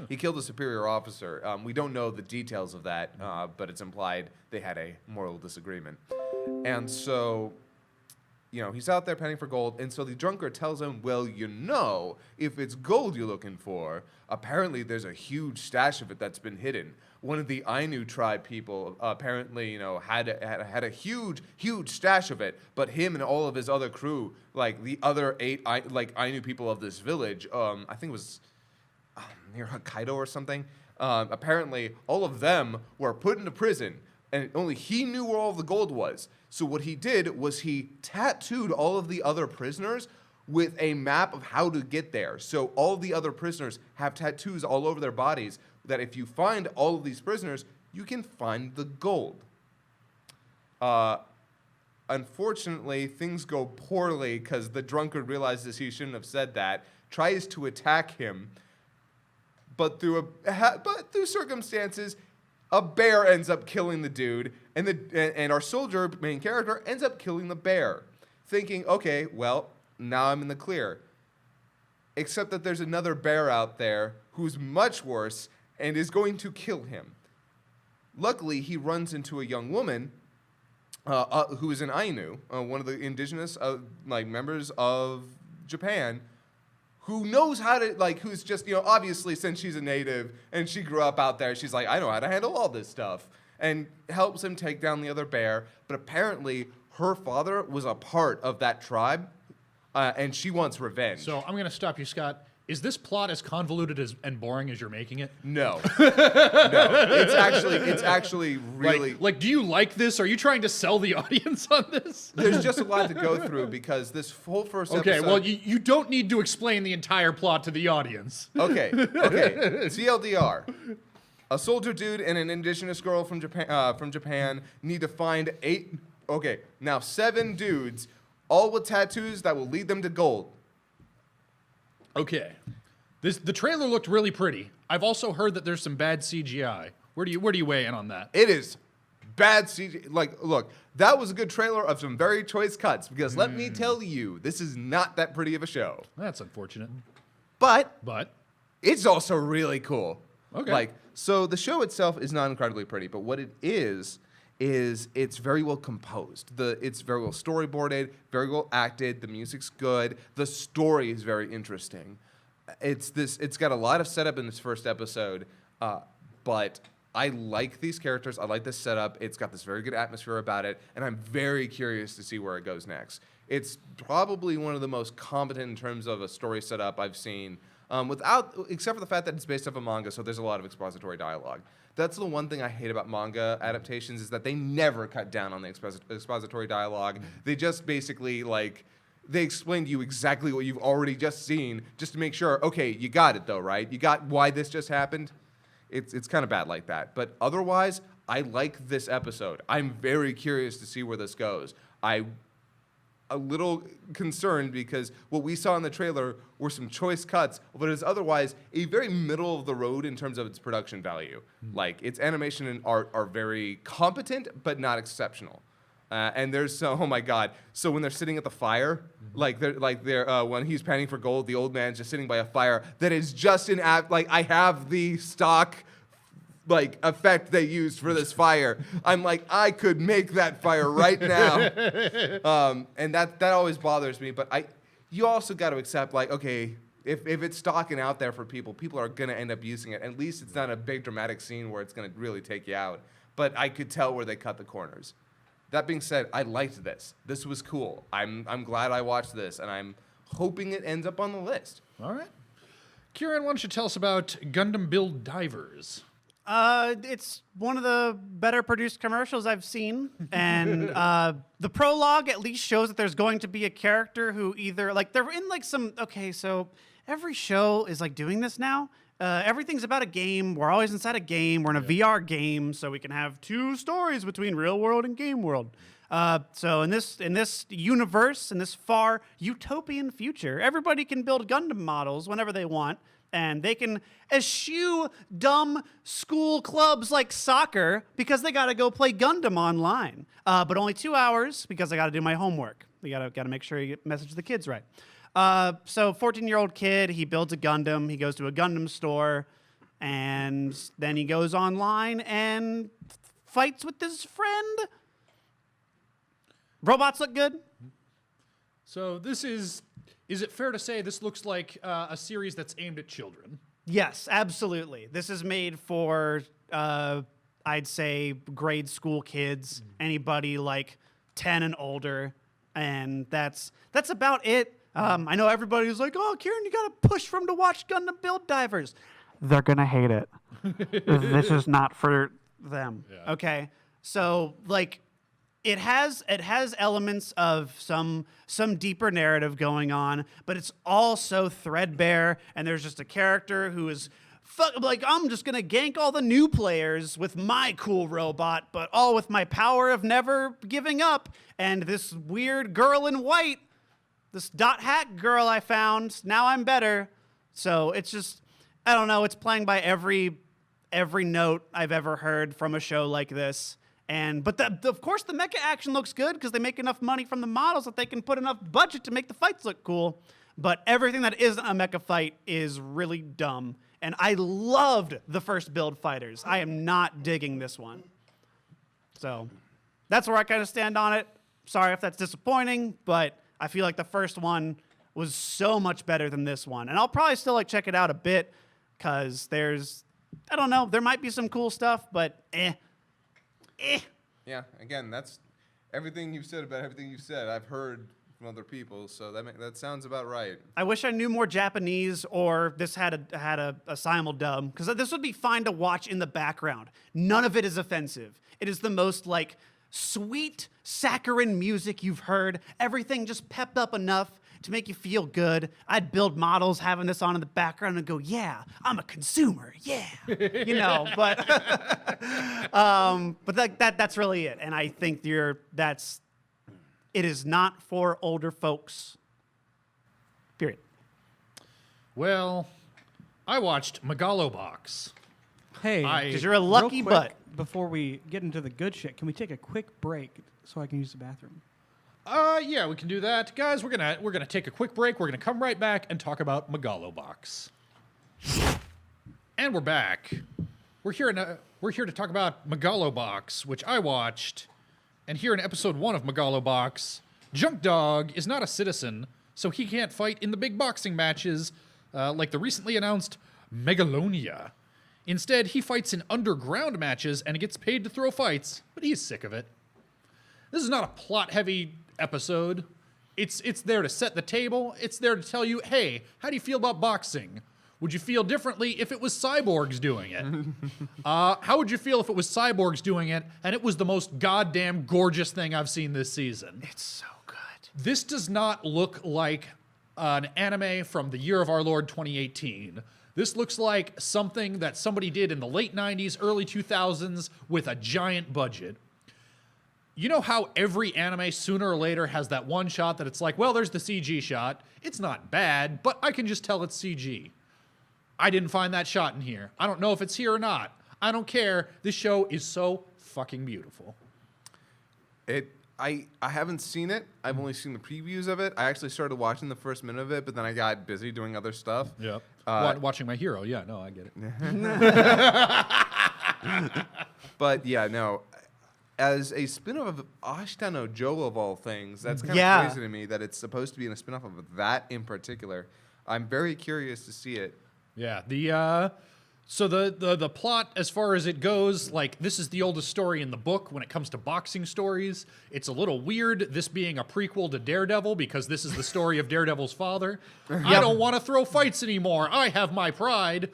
He killed a superior officer. We don't know the details of that, but it's implied they had a moral disagreement. And so, he's out there panning for gold. And so the drunkard tells him, "Well, if it's gold you're looking for, apparently there's a huge stash of it that's been hidden. One of the Ainu tribe people apparently, had a huge, huge stash of it. But him and all of his other crew, like the other 8 Ainu people of this village, I think it was near Hokkaido or something. Apparently, all of them were put into prison, and only he knew where all the gold was. So what he did was he tattooed all of the other prisoners with a map of how to get there. So all the other prisoners have tattoos all over their bodies that if you find all of these prisoners, you can find the gold." Unfortunately, things go poorly because the drunkard realizes he shouldn't have said that, tries to attack him, but through circumstances, a bear ends up killing the dude, and our soldier, main character, ends up killing the bear, thinking, "Okay, well, now I'm in the clear." Except that there's another bear out there who's much worse and is going to kill him. Luckily, he runs into a young woman who is an Ainu, one of the indigenous members of Japan, who knows how to, who's just, obviously since she's a native and she grew up out there, she's like, "I know how to handle all this stuff," and helps him take down the other bear. But apparently, her father was a part of that tribe, and she wants revenge. So I'm going to stop you, Scott. Is this plot as convoluted and boring as you're making it? No. No. It's actually really... do you like this? Are you trying to sell the audience on this? There's just a lot to go through because this whole first episode... Okay, well, you don't need to explain the entire plot to the audience. Okay. TLDR. A soldier dude and an indigenous girl from Japan need to find 7 dudes, all with tattoos that will lead them to gold. Okay. The trailer looked really pretty. I've also heard that there's some bad CGI. Where do you weigh in on that? It is bad CGI. Look, that was a good trailer of some very choice cuts because let me tell you, this is not that pretty of a show. That's unfortunate. But it's also really cool. Okay. So the show itself is not incredibly pretty, but what it is it's very well composed. It's very well storyboarded, very well acted. The music's good. The story is very interesting. It's got a lot of setup in this first episode, but I like these characters. I like this setup. It's got this very good atmosphere about it, and I'm very curious to see where it goes next. It's probably one of the most competent in terms of a story setup I've seen, except for the fact that it's based off a manga, so there's a lot of expository dialogue. That's the one thing I hate about manga adaptations is that they never cut down on the expository dialogue. They just basically, they explain to you exactly what you've already just seen just to make sure, okay, you got it though, right? You got why this just happened? It's kind of bad like that. But otherwise, I like this episode. I'm very curious to see where this goes. A little concerned because what we saw in the trailer were some choice cuts, but it's otherwise a very middle of the road in terms of its production value. Its animation and art are very competent, but not exceptional. And there's oh my god! So when they're sitting at the fire, when he's panning for gold, the old man's just sitting by a fire that is just I have the stock like effect they used for this fire. I'm like, I could make that fire right now. And that always bothers me. But you also got to accept, like, okay, if it's stalking out there for people are gonna end up using it. At least it's not a big dramatic scene where it's gonna really take you out. But I could tell where they cut the corners. That being said, I liked this. This was cool. I'm glad I watched this, and I'm hoping it ends up on the list. All right. Kieran, why don't you tell us about Gundam Build Divers? It's one of the better produced commercials I've seen, and the prologue at least shows that there's going to be a character who either, like, they're in like some, okay, so every show is like doing this now. Everything's about a game. We're always inside a game. We're in a VR game, so we can have two stories between real world and game world. So in this universe, in this far utopian future, everybody can build Gundam models whenever they want, and they can eschew dumb school clubs like soccer because they got to go play Gundam online. But only 2 hours because I got to do my homework. We got to make sure you message the kids right. So 14-year-old kid, he builds a Gundam. He goes to a Gundam store, and then he goes online and fights with his friend. Robots look good. So this is it fair to say this looks like a series that's aimed at children? Yes, absolutely. This is made for, I'd say, grade school kids, anybody like 10 and older, and that's about it. I know everybody's like, oh, Kieran, you got to push for them to watch Gundam Build Divers. They're going to hate it. This is not for them. Yeah. Okay? So, like, it has elements of some deeper narrative going on, but it's all so threadbare, and there's just a character who is like, I'm just going to gank all the new players with my cool robot, but all with my power of never giving up, and this weird girl in white, this dot hack girl I found, now I'm better. So it's just, I don't know, it's playing by every note I've ever heard from a show like this. But of course the mecha action looks good because they make enough money from the models that they can put enough budget to make the fights look cool. But everything that isn't a mecha fight is really dumb. And I loved the first Build Fighters. I am not digging this one. So that's where I kind of stand on it. Sorry if that's disappointing, but I feel like the first one was so much better than this one. And I'll probably still like check it out a bit because I don't know, there might be some cool stuff, but Yeah, again, that's everything you've said about everything you've said. I've heard from other people, so that sounds about right. I wish I knew more Japanese, or this had a simuldub, because this would be fine to watch in the background. None of it is offensive. It is the most like sweet saccharine music you've heard. Everything just pepped up enough to make you feel good. I'd build models having this on in the background and go, yeah, I'm a consumer, yeah. You know, but that's really it. And I think it is not for older folks. Period. Well, I watched Megalo Box. Hey, because you're a lucky real quick, butt. Before we get into the good shit, can we take a quick break so I can use the bathroom? Yeah, we can do that. Guys, we're gonna take a quick break. We're gonna come right back and talk about Megalo Box. And we're back. We're here to talk about Megalo Box, which I watched. And here in episode 1 of Megalo Box, Junk Dog is not a citizen, so he can't fight in the big boxing matches like the recently announced Megalonia. Instead, he fights in underground matches and gets paid to throw fights, but he's sick of it. This is not a plot-heavy episode. It's there to set the table. It's there to tell you, hey, how do you feel about boxing? Would you feel differently if it was cyborgs doing it? How would you feel if it was cyborgs doing it and it was the most goddamn gorgeous thing I've seen this season? It's so good. This does not look like an anime from the year of our Lord 2018. This looks like something that somebody did in the late 90s, early 2000s with a giant budget. You know how every anime sooner or later has that one shot that it's like, well, there's the CG shot. It's not bad, but I can just tell it's CG. I didn't find that shot in here. I don't know if it's here or not. I don't care. This show is so fucking beautiful. I haven't seen it. I've only seen the previews of it. I actually started watching the first minute of it, but then I got busy doing other stuff. Yep. Watching My Hero. Yeah, no, I get it. But yeah, no. As a spin-off of Ashita no Joe of all things, that's kind of Yeah. crazy to me that it's supposed to be in a spin-off of that in particular. I'm very curious to see it. Yeah. So the plot, as far as it goes, like, this is the oldest story in the book when it comes to boxing stories. It's a little weird, this being a prequel to Daredevil, because this is the story of Daredevil's father. I don't want to throw fights anymore. I have my pride.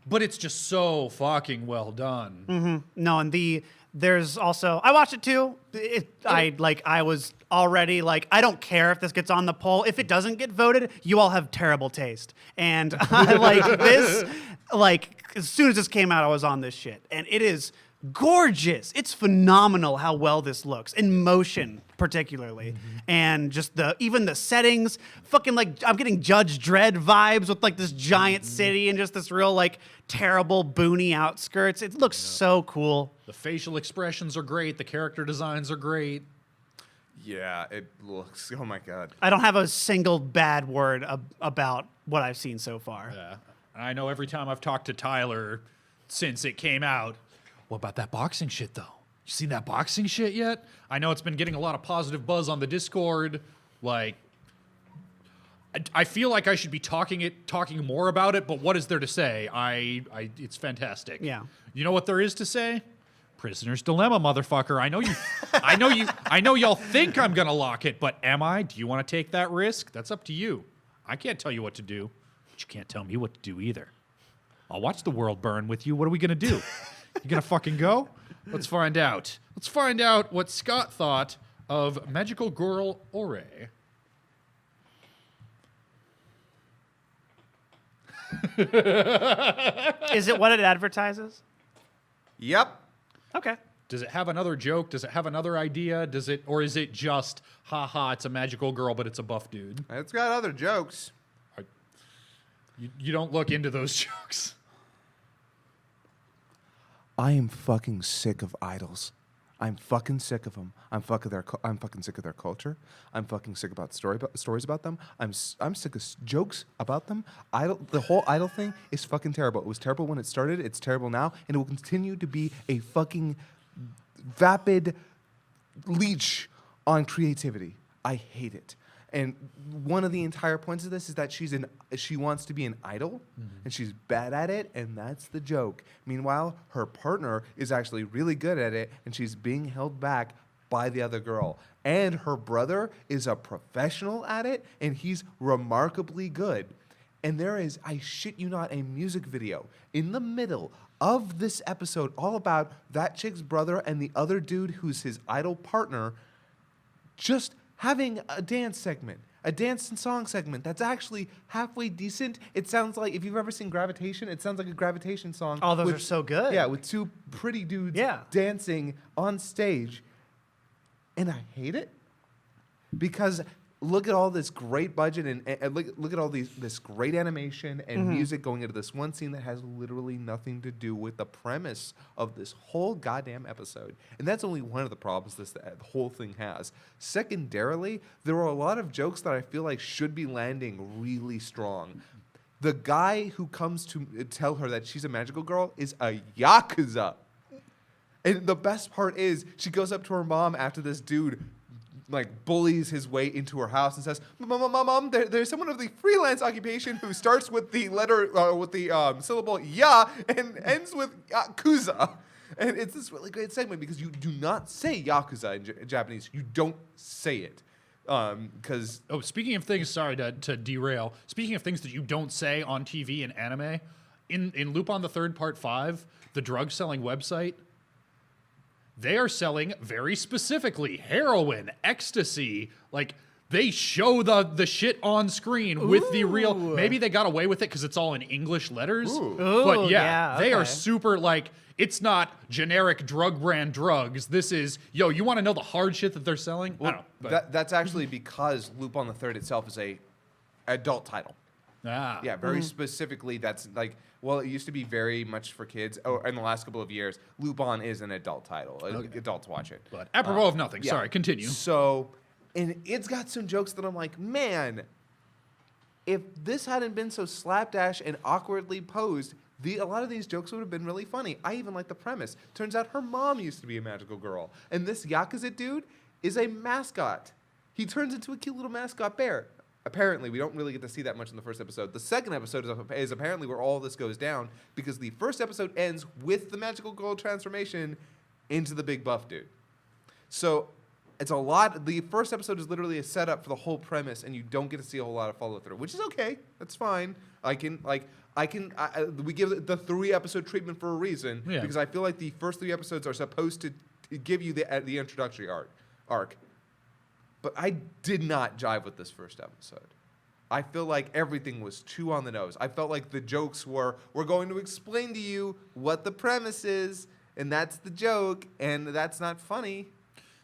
But it's just so fucking well done. No, and there's also, I watched it too. I was already like, I don't care if this gets on the poll. If it doesn't get voted, you all have terrible taste. And I like this, like, as soon as this came out, I was on this shit. And it is gorgeous. It's phenomenal how well this looks, in motion particularly. And just even the settings, fucking like, I'm getting Judge Dredd vibes with like this giant city and just this real like terrible boony outskirts. It looks so cool. The facial expressions are great. The character designs are great. Yeah, it looks. Oh my god. I don't have a single bad word about what I've seen so far. Yeah. And I know every time I've talked to Tyler since it came out, what about that boxing shit, though? You seen that boxing shit yet? I know it's been getting a lot of positive buzz on the Discord. Like, I feel like I should be talking more about it, but what is there to say? It's fantastic. Yeah. You know what there is to say? Prisoner's dilemma, motherfucker. I know y'all think I'm gonna lock it, but am I? Do you want to take that risk? That's up to you. I can't tell you what to do, but you can't tell me what to do either. I'll watch the world burn with you. What are we gonna do? You gonna fucking go? Let's find out. Let's find out what Scott thought of Magical Girl Ore. Is it what it advertises? Yep. Okay. Does it have another joke? Does it have another idea? Or is it just, haha, it's a magical girl, but it's a buff dude? It's got other jokes. You don't look into those jokes. I am fucking sick of idols. I'm fucking sick of them. I'm fucking sick of their culture. I'm fucking sick about stories about them. I'm sick of jokes about them. The whole idol thing is fucking terrible. It was terrible when it started. It's terrible now, and it will continue to be a fucking vapid leech on creativity. I hate it. And one of the entire points of this is that she wants to be an idol, and she's bad at it, and that's the joke. Meanwhile, her partner is actually really good at it, and she's being held back by the other girl. And her brother is a professional at it, and he's remarkably good. And there is, I shit you not, a music video in the middle of this episode all about that chick's brother and the other dude who's his idol partner just having a dance segment, a dance and song segment that's actually halfway decent. It sounds like, if you've ever seen Gravitation, it sounds like a Gravitation song. Oh, those are so good. Yeah, with two pretty dudes dancing on stage. And I hate it because look at all this great budget and look at all this great animation and music going into this one scene that has literally nothing to do with the premise of this whole goddamn episode. And that's only one of the problems the whole thing has. Secondarily, there are a lot of jokes that I feel like should be landing really strong. The guy who comes to tell her that she's a magical girl is a Yakuza. And the best part is she goes up to her mom after this dude like bullies his way into her house and says, "Mom, there's someone of the freelance occupation who starts with the letter syllable ya and ends with yakuza." And it's this really great segment because you do not say yakuza in Japanese. You don't say it because. Speaking of things, sorry to derail. Speaking of things that you don't say on TV and anime, in Lupin III Part V, the drug selling website. They are selling very specifically heroin, ecstasy. Like, they show the shit on screen with the real. Maybe they got away with it because it's all in English letters. But yeah, they are super, like, it's not generic drug brand drugs. This is, you want to know the hard shit that they're selling? I don't know. But. That's actually because Lupin III itself is a adult title. Yeah, very specifically, that's like, well, it used to be very much for kids. In the last couple of years, Lupin is an adult title. Adults watch it. But apropos of nothing. Sorry, continue. So, and it's got some jokes that I'm like, man, if this hadn't been so slapdash and awkwardly posed, a lot of these jokes would have been really funny. I even like the premise. Turns out her mom used to be a magical girl. And this Yakuza dude is a mascot. He turns into a cute little mascot bear. Apparently, we don't really get to see that much in the first episode. The second episode is apparently where all this goes down, because the first episode ends with the magical girl transformation into the big buff dude. So it's a lot. The first episode is literally a setup for the whole premise, and you don't get to see a whole lot of follow through, which is okay. That's fine. We give it the 3-episode treatment for a reason, because I feel like the first 3 episodes are supposed to give you the introductory arc. But I did not jive with this first episode. I feel like everything was too on the nose. I felt like the jokes were, we're going to explain to you what the premise is, and that's the joke, and that's not funny.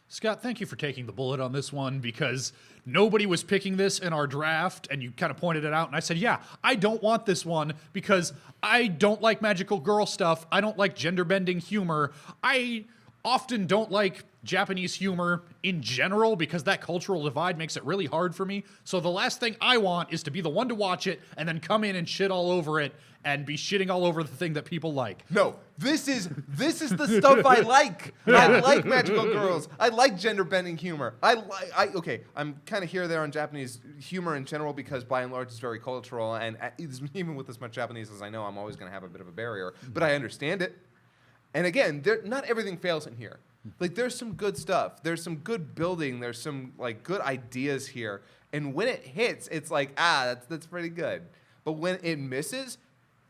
Scott, thank you for taking the bullet on this one, because nobody was picking this in our draft, and you kind of pointed it out, and I said, yeah, I don't want this one because I don't like magical girl stuff. I don't like gender-bending humor. I often don't like Japanese humor in general because that cultural divide makes it really hard for me. So the last thing I want is to be the one to watch it and then come in and shit all over it and be shitting all over the thing that people like. No, this is the stuff I like. I like magical girls. I like gender bending humor. Okay, I'm kind of here or there on Japanese humor in general because by and large it's very cultural, and even with as much Japanese as I know, I'm always going to have a bit of a barrier. But I understand it. And again, not everything fails in here. Like, there's some good stuff. There's some good building. There's some like good ideas here. And when it hits, it's like, that's pretty good. But when it misses,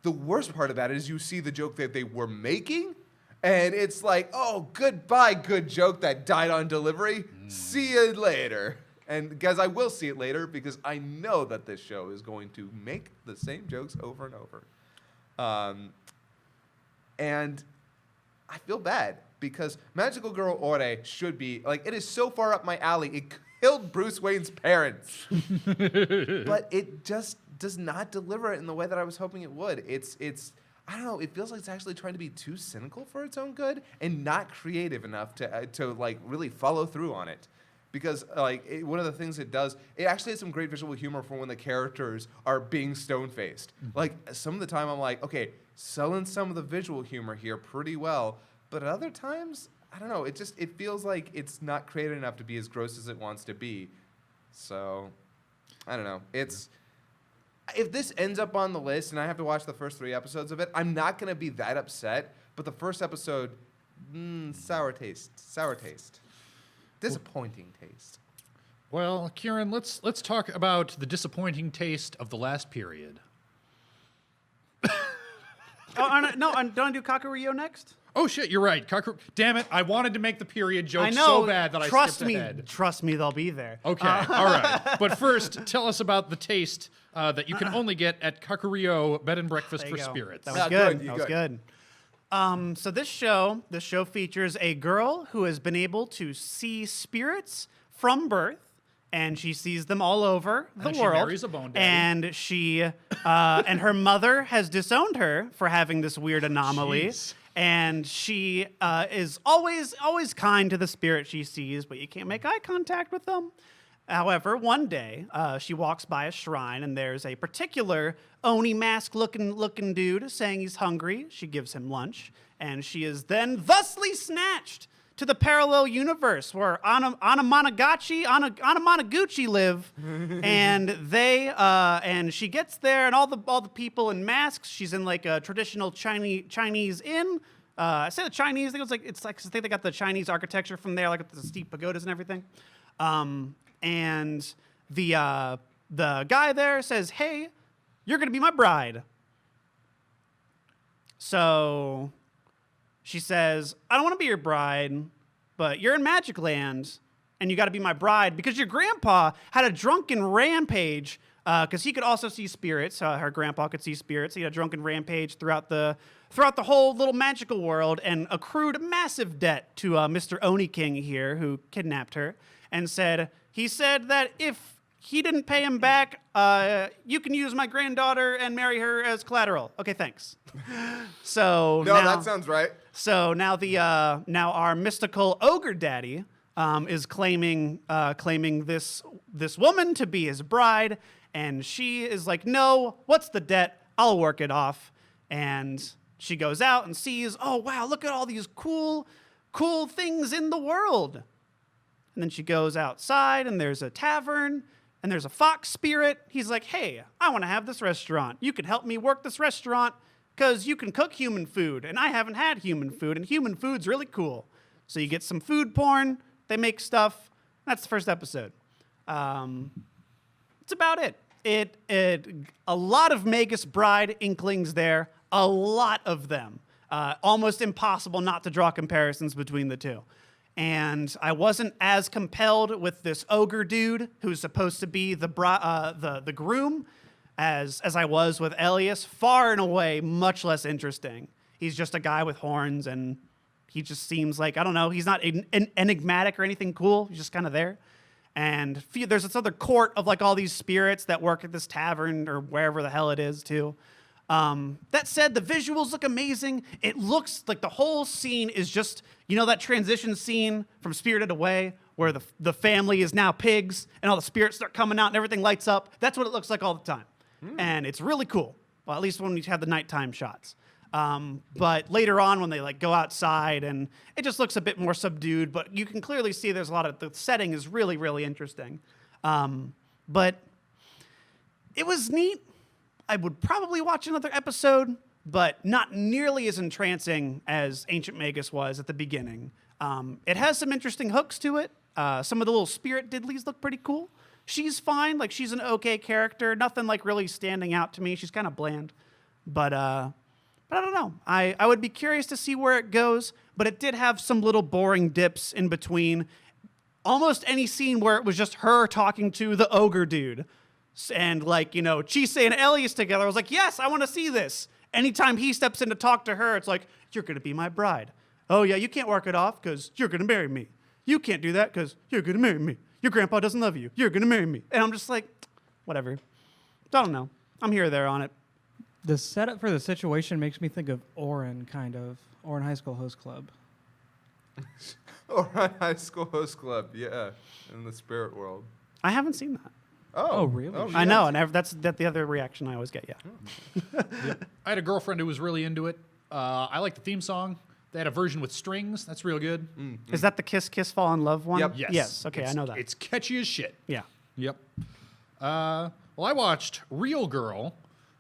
the worst part about it is you see the joke that they were making, and it's like, oh, goodbye, good joke that died on delivery. See you later. And guys, I will see it later because I know that this show is going to make the same jokes over and over. And I feel bad because Magical Girl Ore should be, like, it is so far up my alley. It killed Bruce Wayne's parents. But it just does not deliver it in the way that I was hoping it would. It's I don't know, it feels like it's actually trying to be too cynical for its own good and not creative enough to like really follow through on it. Because one of the things it does, it actually has some great visual humor for when the characters are being stone-faced. Like, some of the time I'm like, okay, selling some of the visual humor here pretty well, but at other times, I don't know, it feels like it's not creative enough to be as gross as it wants to be. So, I don't know. If this ends up on the list and I have to watch the first 3 episodes of it, I'm not going to be that upset, but the first episode, sour taste. Disappointing taste. Well, Kieran, let's talk about the disappointing taste of the last period. No, don't I do Kakuriyo next? Oh shit, you're right. Damn it, I wanted to make the period joke so bad that I skipped ahead. Trust me, they'll be there. Okay, all right. But first, tell us about the taste that you can only get at Kakuriyo Bed and Breakfast for Spirits. That was good. That was good. So this show features a girl who has been able to see spirits from birth, and she sees them all over the world. She marries a bone daddy. And she and her mother has disowned her for having this weird anomaly. Jeez. And she is always kind to the spirit she sees, but you can't make eye contact with them. However, one day she walks by a shrine, and there's a particular Oni mask looking dude saying he's hungry. She gives him lunch, and she is then thusly snatched to the parallel universe where Anamanaguchi live, and she gets there, and all the people in masks. She's in like a traditional Chinese inn. I say the Chinese. I think I think they got the Chinese architecture from there, like with the steep pagodas and everything. And the guy there says, "Hey, you're gonna be my bride." So she says, "I don't want to be your bride, but you're in Magic Land, and you got to be my bride because your grandpa had a drunken rampage because he could also see spirits. Her grandpa could see spirits. He had a drunken rampage throughout the whole little magical world and accrued a massive debt to Mr. Oni King here, who kidnapped her, and he said that if he didn't pay him back, you can use my granddaughter and marry her as collateral." Okay, thanks. So no, that sounds right. So now now our mystical ogre daddy is claiming this woman to be his bride, and she is like, "No, what's the debt? I'll work it off." And she goes out and sees, oh, wow, look at all these cool things in the world. And then she goes outside, and there's a tavern, and there's a fox spirit. He's like, hey, I want to have this restaurant. You can help me work this restaurant because you can cook human food, and I haven't had human food, and human food's really cool. So you get some food porn. They make stuff. That's the first episode. It's about it. A lot of Magus Bride inklings there. A lot of them. Almost impossible not to draw comparisons between the two. And I wasn't as compelled with this ogre dude who's supposed to be the groom as I was with Elias. Far and away, much less interesting. He's just a guy with horns, and he just seems like, I don't know, he's not enigmatic or anything cool. He's just kind of there. And there's this other court of like all these spirits that work at this tavern or wherever the hell it is too. That said, the visuals look amazing. It looks like the whole scene is just, you know, that transition scene from Spirited Away where the family is now pigs and all the spirits start coming out and everything lights up. That's what it looks like all the time. And it's really cool. Well, at least when you have the nighttime shots. But later on when they like go outside and it just looks a bit more subdued, but you can clearly see there's a lot of, the setting is really, really interesting. But it was neat. I would probably watch another episode, but not nearly as entrancing as Ancient Magus was at the beginning. It has some interesting hooks to it. Some of the little spirit diddlies look pretty cool. She's fine. Like, she's an okay character. Nothing like really standing out to me. She's kind of bland. But I don't know. I would be curious to see where it goes, but it did have some little boring dips in between. Almost any scene where it was just her talking to the ogre dude. And like, you know, Chise and Elias together, I was like, yes, I want to see this. Anytime he steps in to talk to her, it's like, you're going to be my bride. Oh, yeah, you can't work it off because you're going to marry me. You can't do that because you're going to marry me. Your grandpa doesn't love you. You're going to marry me. And I'm just like, whatever. I don't know. I'm here or there on it. The setup for the situation makes me think of Orin, kind of. Orin High School Host Club. Orin High School Host Club, yeah, in the spirit world. I haven't seen that. Oh, really? I know, and that's the other reaction I always get, yeah. Yeah. I had a girlfriend who was really into it. I like the theme song. They had a version with strings. That's real good. Mm-hmm. Is that the Kiss Kiss Fall in Love one? Yep. Yes. Yes, okay, I know that. It's catchy as shit. Yeah. Yep. Well, I watched Real Girl.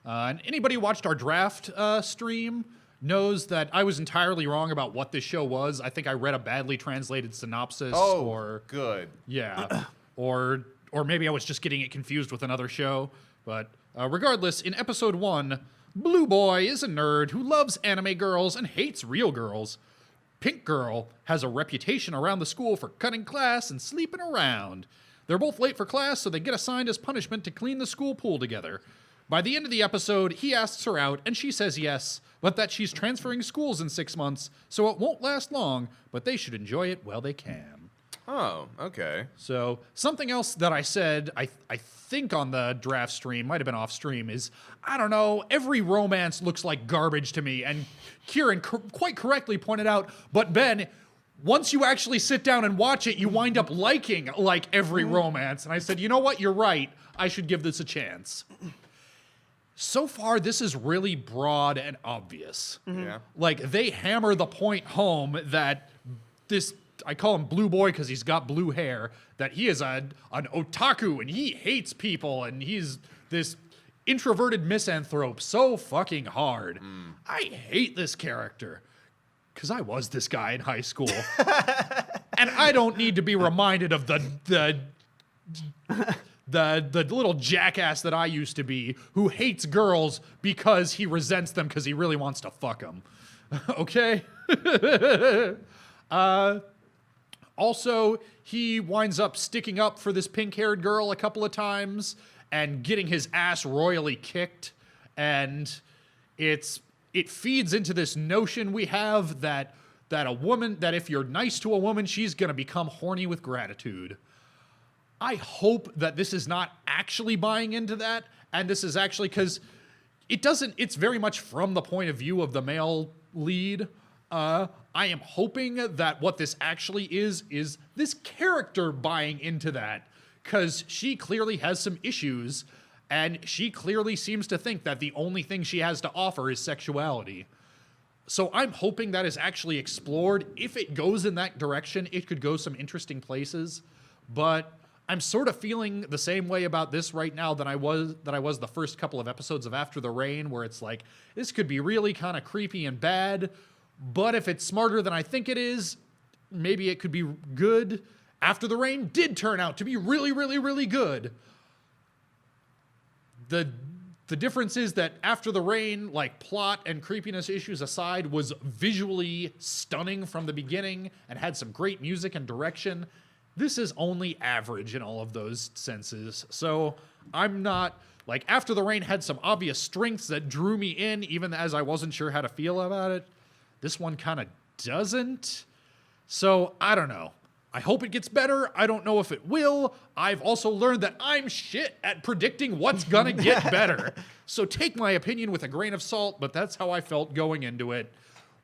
And anybody who watched our draft stream knows that I was entirely wrong about what this show was. I think I read a badly translated synopsis. Oh, or good. Yeah. or maybe I was just getting it confused with another show. But regardless, in episode 1, Blue Boy is a nerd who loves anime girls and hates real girls. Pink Girl has a reputation around the school for cutting class and sleeping around. They're both late for class, so they get assigned as punishment to clean the school pool together. By the end of the episode, he asks her out, and she says yes, but that she's transferring schools in 6 months, so it won't last long, but they should enjoy it while they can. Oh, okay. So something else that I said, I think on the draft stream, might have been off stream, is, I don't know, every romance looks like garbage to me. And Kieran quite correctly pointed out, but Ben, once you actually sit down and watch it, you wind up liking like every romance. And I said, you know what, you're right. I should give this a chance. So far, this is really broad and obvious. Mm-hmm. Yeah. Like, they hammer the point home that this, I call him Blue Boy because he's got blue hair, that he is an otaku and he hates people and he's this introverted misanthrope so fucking hard. I hate this character because I was this guy in high school. And I don't need to be reminded of the little jackass that I used to be who hates girls because he resents them because he really wants to fuck them. Okay? Also, he winds up sticking up for this pink-haired girl a couple of times and getting his ass royally kicked. And it feeds into this notion we have that a woman, that if you're nice to a woman, she's gonna become horny with gratitude. I hope that this is not actually buying into that, and this is actually, because it's very much from the point of view of the male lead. I am hoping that what this actually is this character buying into that, because she clearly has some issues, And she clearly seems to think that the only thing she has to offer is sexuality. So I'm hoping that is actually explored. If it goes in that direction, it could go some interesting places. But I'm sort of feeling the same way about this right now that I was the first couple of episodes of After the Rain, where it's like, this could be really kind of creepy and bad, but if it's smarter than I think it is, maybe it could be good. After the Rain did turn out to be really, really, really good. The difference is that After the Rain, like plot and creepiness issues aside, was visually stunning from the beginning and had some great music and direction. This is only average in all of those senses. So I'm not, like, After the Rain had some obvious strengths that drew me in, even as I wasn't sure how to feel about it. This one kind of doesn't. So I don't know. I hope it gets better. I don't know if it will. I've also learned that I'm shit at predicting what's gonna get better. So take my opinion with a grain of salt, but that's how I felt going into it.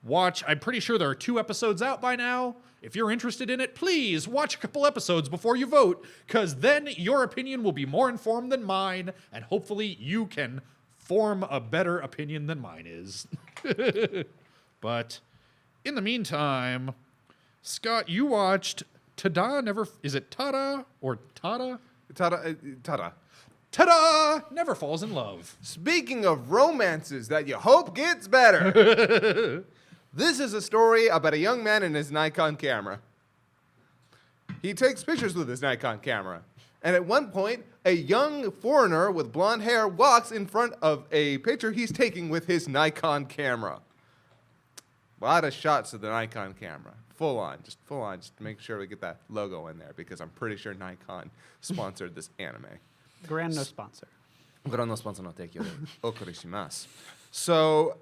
Watch, I'm pretty sure there are 2 episodes out by now. If you're interested in it, please watch a couple episodes before you vote, because then your opinion will be more informed than mine, and hopefully you can form a better opinion than mine is. But in the meantime, Scott, you watched Tada, is it Tada or Tada? Tada. Tada! Never Falls in Love. Speaking of romances that you hope gets better, this is a story about a young man and his Nikon camera. He takes pictures with his Nikon camera. And at one point, a young foreigner with blonde hair walks in front of a picture he's taking with his Nikon camera. A lot of shots of the Nikon camera. Full on, just to make sure we get that logo in there, because I'm pretty sure Nikon sponsored this anime. Grand no sponsor. Gran sponsor no teikyo de okurishimashou. So,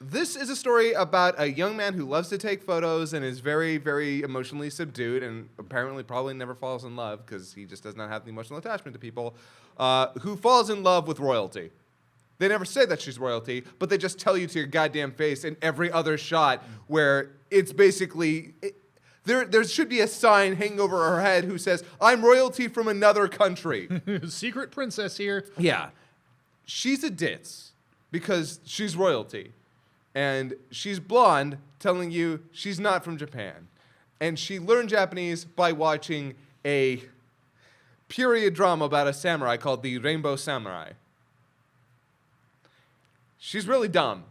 this is a story about a young man who loves to take photos and is very, very emotionally subdued and apparently probably never falls in love because he just does not have the emotional attachment to people, who falls in love with royalty. They never say that she's royalty, but they just tell you to your goddamn face in every other shot where it's basically... There should be a sign hanging over her head who says, "I'm royalty from another country." Secret princess here. Yeah. She's a ditz because she's royalty. And she's blonde, telling you she's not from Japan. And she learned Japanese by watching a period drama about a samurai called the Rainbow Samurai. She's really dumb.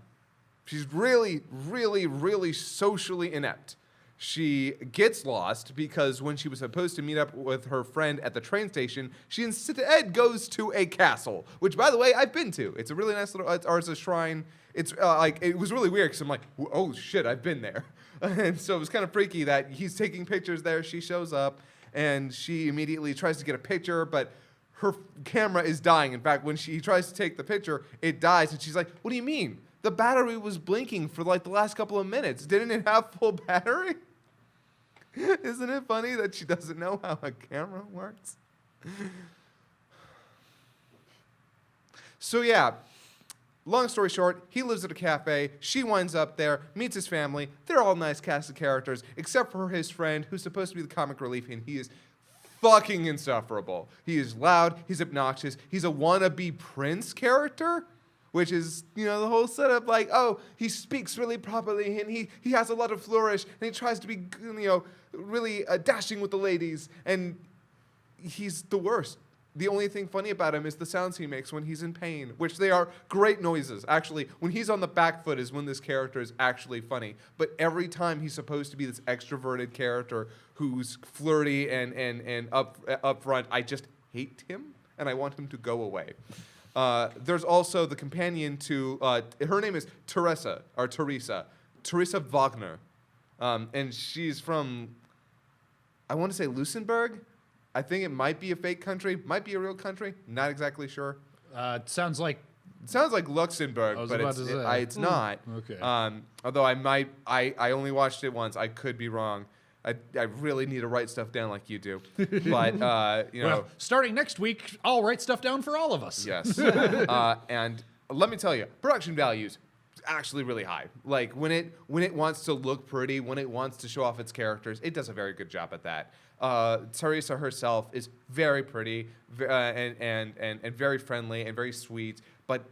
She's really, really, really socially inept. She gets lost because when she was supposed to meet up with her friend at the train station, she instead goes to a castle, which, by the way, I've been to. It's a really nice little, it's a shrine. It's it was really weird because I'm like, oh shit, I've been there. And so it was kind of freaky that he's taking pictures there. She shows up and she immediately tries to get a picture, but her camera is dying. In fact, when she tries to take the picture, it dies. And she's like, what do you mean? The battery was blinking for like the last couple of minutes. Didn't it have full battery? Isn't it funny that she doesn't know how a camera works? So yeah, long story short, he lives at a cafe. She winds up there, meets his family. They're all nice cast of characters, except for his friend, who's supposed to be the comic relief, and he is fucking insufferable. He is loud, he's obnoxious, he's a wannabe prince character, which is, you know, the whole setup, like, oh, he speaks really properly, and he has a lot of flourish, and he tries to be, you know, really dashing with the ladies, and he's the worst. The only thing funny about him is the sounds he makes when he's in pain, which they are great noises. Actually, when he's on the back foot is when this character is actually funny. But every time he's supposed to be this extroverted character who's flirty and up front, I just hate him, and I want him to go away. There's also the companion to, her name is Teresa Wagner. And she's from, I want to say Luxembourg. I think it might be a fake country, might be a real country. Not exactly sure. It sounds like Luxembourg, but it's not. Okay. Although I only watched it once. I could be wrong. I really need to write stuff down like you do. But, you know. Well, starting next week, I'll write stuff down for all of us. Yes. And let me tell you, production values, actually really high. Like when it wants to look pretty, when it wants to show off its characters, it does a very good job at that. Teresa herself is very pretty and very friendly and very sweet, but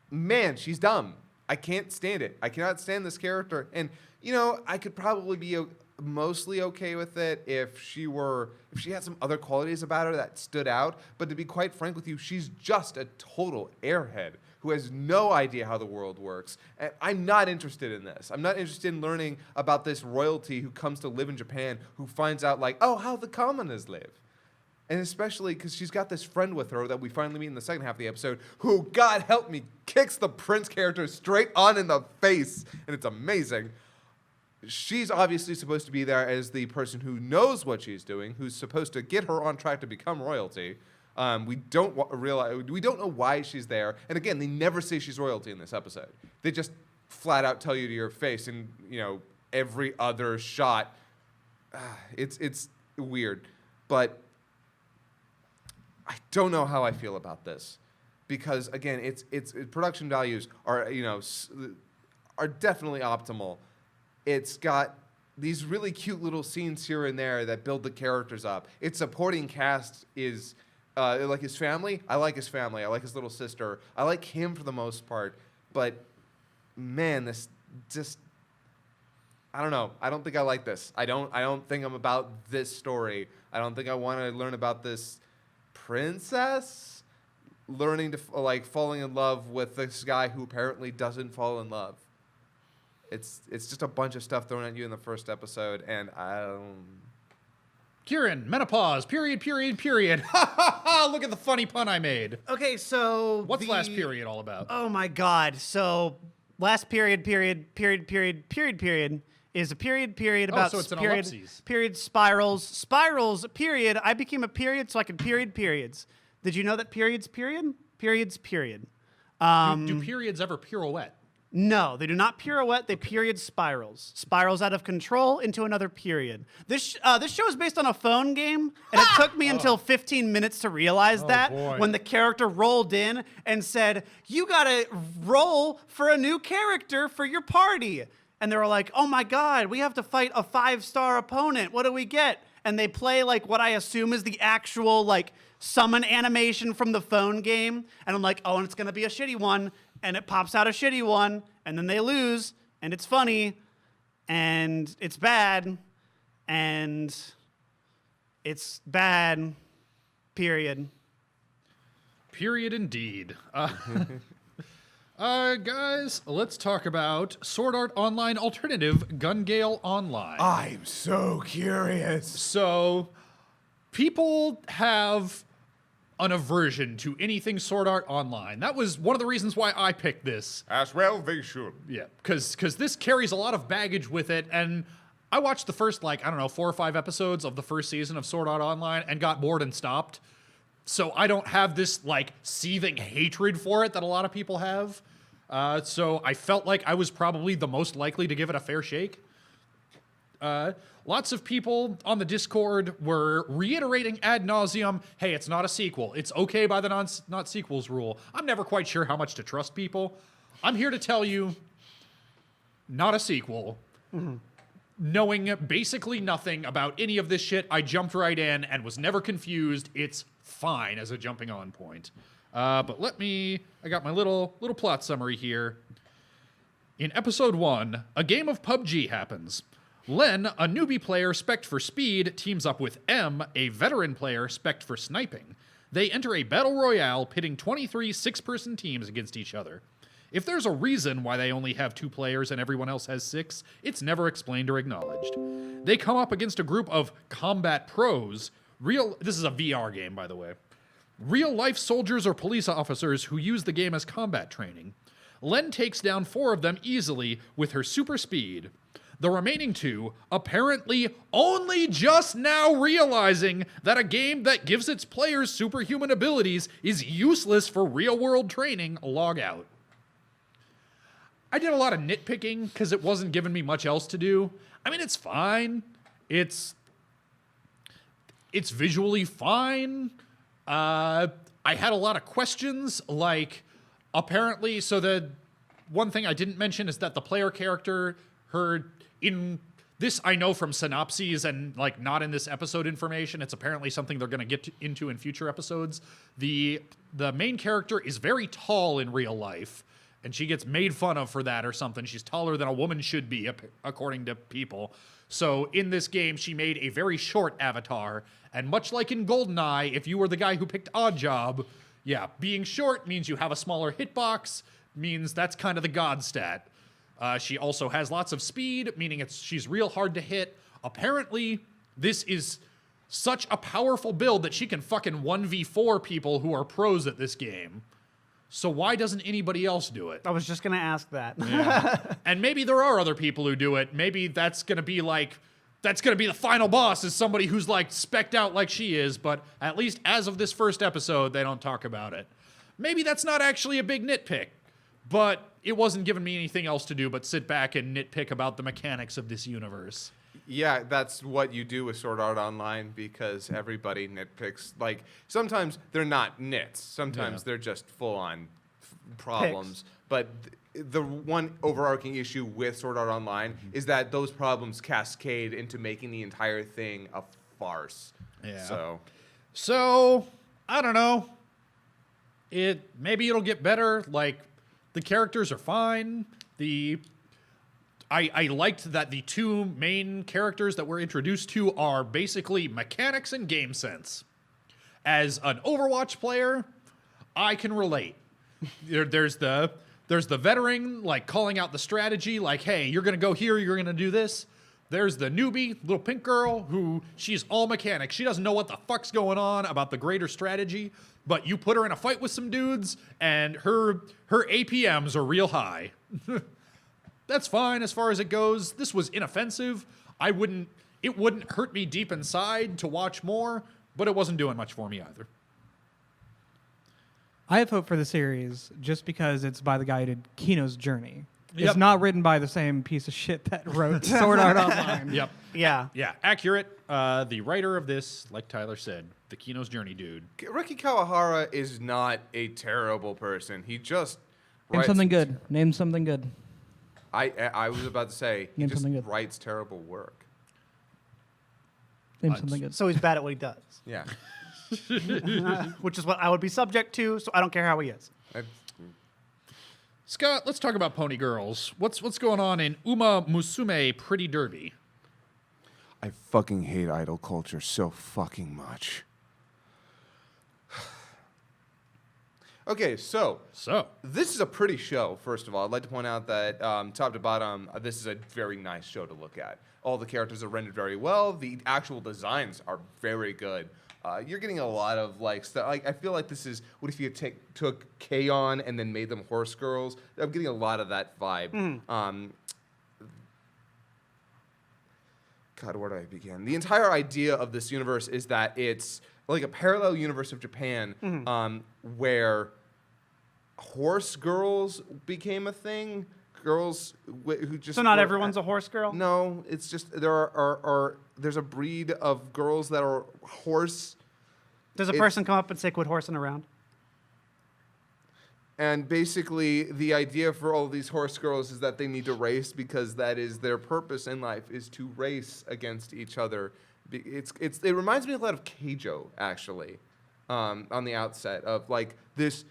man, she's dumb. I can't stand it. I cannot stand this character. And I could probably be mostly okay with it if she had some other qualities about her that stood out. But to be quite frank with you, she's just a total airhead who has no idea how the world works. And I'm not interested in this. I'm not interested in learning about this royalty who comes to live in Japan, who finds out how the commoners live. And especially because she's got this friend with her that we finally meet in the second half of the episode, who, God help me, kicks the prince character straight on in the face. And it's amazing. She's obviously supposed to be there as the person who knows what she's doing, who's supposed to get her on track to become royalty. We don't know why she's there. And again, they never say she's royalty in this episode. They just flat out tell you to your face in every other shot. It's weird, but I don't know how I feel about this, because again, its production values are definitely optimal. It's got these really cute little scenes here and there that build the characters up. Its supporting cast is like his family. I like his family. I like his little sister. I like him for the most part. But man, this just, I don't know. I don't think I like this. I don't think I'm about this story. I don't think I want to learn about this princess learning to falling in love with this guy who apparently doesn't fall in love. It's just a bunch of stuff thrown at you in the first episode, and Kieran, menopause, period. Ha ha ha! Look at the funny pun I made. Okay, so What's last period all about? Oh my God! So last period is a period about so it's an period ellipses. period spirals period. I became a period so I could periods. Did you know that periods period? Do periods ever pirouette? No, they do not pirouette. They period spirals out of control into another period. This show is based on a phone game, and it took me until 15 minutes to realize that boy. when the character rolled in and said, "You gotta roll for a new character for your party," and they were like, "Oh my God, we have to fight a 5-star opponent. What do we get?" And they play what I assume is the actual summon animation from the phone game, and I'm like, "Oh, and it's gonna be a shitty one." And it pops out a shitty one, and then they lose, and it's funny, and it's bad, and it's bad, period. Period indeed. Guys, let's talk about Sword Art Online Alternative Gale Online. I'm so curious. So, people have an aversion to anything Sword Art Online. That was one of the reasons why I picked this. As well they should. Yeah, because this carries a lot of baggage with it, and I watched the first, 4 or 5 episodes of the first season of Sword Art Online and got bored and stopped. So I don't have this, seething hatred for it that a lot of people have. So I felt like I was probably the most likely to give it a fair shake. Lots of people on the Discord were reiterating ad nauseum, hey, it's not a sequel. It's okay by the not sequels rule. I'm never quite sure how much to trust people. I'm here to tell you, not a sequel. Mm-hmm. Knowing basically nothing about any of this shit, I jumped right in and was never confused. It's fine as a jumping on point. But I got my little plot summary here. In episode 1, a game of PUBG happens. Len, a newbie player spec'd for speed, teams up with M, a veteran player spec'd for sniping. They enter a battle royale pitting 23 6-person teams against each other. If there's a reason why they only have 2 players and everyone else has 6, it's never explained or acknowledged. They come up against a group of combat pros, this is a VR game, by the way, real-life soldiers or police officers who use the game as combat training. Len takes down 4 of them easily with her super speed. The remaining 2, apparently only just now realizing that a game that gives its players superhuman abilities is useless for real-world training, log out. I did a lot of nitpicking because it wasn't giving me much else to do. I mean, it's fine. It's visually fine. I had a lot of questions, apparently, so the one thing I didn't mention is that the player character, in this I know from synopses and like not in this episode information. It's apparently something they're going to get into in future episodes. The main character is very tall in real life, and she gets made fun of for that or something. She's taller than a woman should be, according to people. So in this game, she made a very short avatar. And much like in GoldenEye, if you were the guy who picked Oddjob, yeah, being short means you have a smaller hitbox, means that's kind of the god stat. She also has lots of speed, meaning she's real hard to hit. Apparently, this is such a powerful build that she can fucking 1v4 people who are pros at this game. So why doesn't anybody else do it? I was just going to ask that. Yeah. And maybe there are other people who do it. Maybe that's going to be the final boss is somebody who's like specced out like she is, but at least as of this first episode, they don't talk about it. Maybe that's not actually a big nitpick, but it wasn't giving me anything else to do but sit back and nitpick about the mechanics of this universe. Yeah, that's what you do with Sword Art Online because everybody nitpicks. Like, sometimes they're not nits. Sometimes they're just full-on problems. Picks. But the one overarching issue with Sword Art Online is that those problems cascade into making the entire thing a farce. Yeah. So I don't know. Maybe it'll get better. Like, the characters are fine. I liked that the two main characters that we're introduced to are basically mechanics and game sense. As an Overwatch player, I can relate. There's the veteran, like, calling out the strategy, like, hey, you're going to go here, you're going to do this. There's the newbie, little pink girl, who she's all mechanics. She doesn't know what the fuck's going on about the greater strategy, but you put her in a fight with some dudes, and her APMs are real high. That's fine as far as it goes. This was inoffensive. It wouldn't hurt me deep inside to watch more, but it wasn't doing much for me either. I have hope for the series just because it's by the guy who did Kino's Journey. Yep. It's not written by the same piece of shit that wrote Sword Art Online. Yep. Yeah. Yeah, accurate. The writer of this, like Tyler said, the Kino's Journey dude. Riki Kawahara is not a terrible person. He just Name writes something good. Name something good. I was about to say, he Name just something good. writes terrible work. Name something good. So he's bad at what he does, Yeah. which is what I would be subject to, so I don't care how he is. Scott, let's talk about pony girls. What's going on in Uma Musume Pretty Derby? I fucking hate idol culture so fucking much. Okay, so this is a pretty show, first of all. I'd like to point out that top to bottom, this is a very nice show to look at. All the characters are rendered very well. The actual designs are very good. You're getting a lot of like stuff. Like, I feel like this is what if you took K-On! And then made them horse girls. I'm getting a lot of that vibe. God, where do I begin? The entire idea of this universe is that it's like a parallel universe of Japan, where horse girls became a thing. Girls who just So not everyone's a horse girl? No, it's just there's a breed of girls that are horse. Does a person come up and say, quit horsing around? And basically, the idea for all of these horse girls is that they need to race because that is their purpose in life, is to race against each other. It reminds me a lot of Keijo, actually, on the outset of like this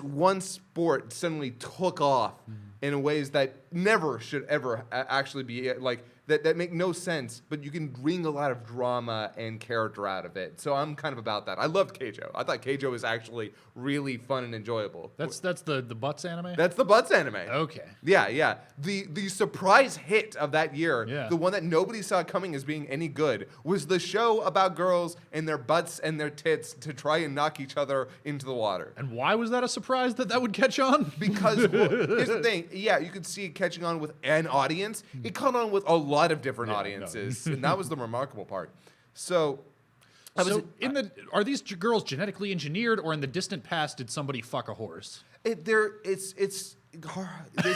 one sport suddenly took off in ways that never should ever actually be like that make no sense, but you can wring a lot of drama and character out of it. So I'm kind of about that. I loved Keijo. I thought Keijo was actually really fun and enjoyable. That's the Butts anime? That's the Butts anime. Okay. Yeah. The surprise hit of that year, Yeah. the one that nobody saw coming as being any good, was the show about girls and their butts and their tits to try and knock each other into the water. And why was that a surprise that would catch on? Because here's the thing, yeah, you could see it catching on with an audience. It caught on with a lot of different audiences, and that was the remarkable part. So, Are these girls genetically engineered, or in the distant past did somebody fuck a horse? it's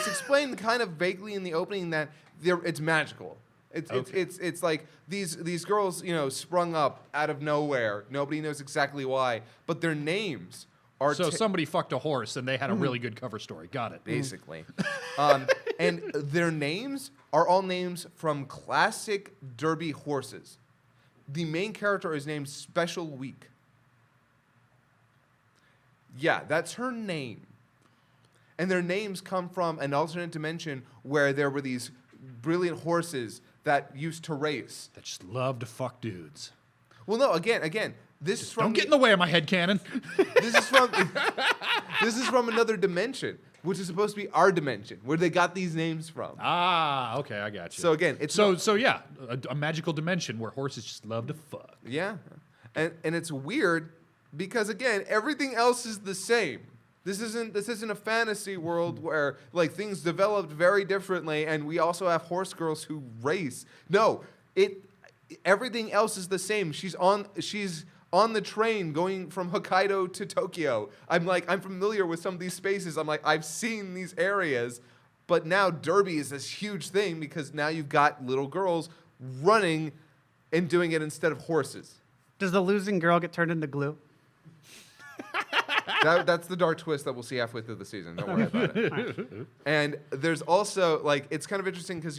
explained kind of vaguely in the opening that it's magical. It's like these girls, sprung up out of nowhere. Nobody knows exactly why, but their names So somebody fucked a horse and they had a really good cover story. Got it. basically. And their names are all names from classic derby horses. The main character is named Special Week. Yeah, that's her name. And their names come from an alternate dimension where there were these brilliant horses that used to race. That just love to fuck dudes. Well, no, again, this is from Don't get in the way of my headcanon. This is from another dimension, which is supposed to be our dimension, where they got these names from. Okay, I got you. So again, it's so yeah, a magical dimension where horses just love to fuck. yeah, and it's weird because again, everything else is the same. This isn't a fantasy world where like things developed very differently, and we also have horse girls who race. No, everything else is the same. She's on the train going from Hokkaido to Tokyo. I'm familiar with some of these spaces. I've seen these areas, but now derby is this huge thing because now you've got little girls running and doing it instead of horses. Does the losing girl get turned into glue? That's the dark twist that we'll see halfway through the season. Don't worry about it. And there's also it's kind of interesting because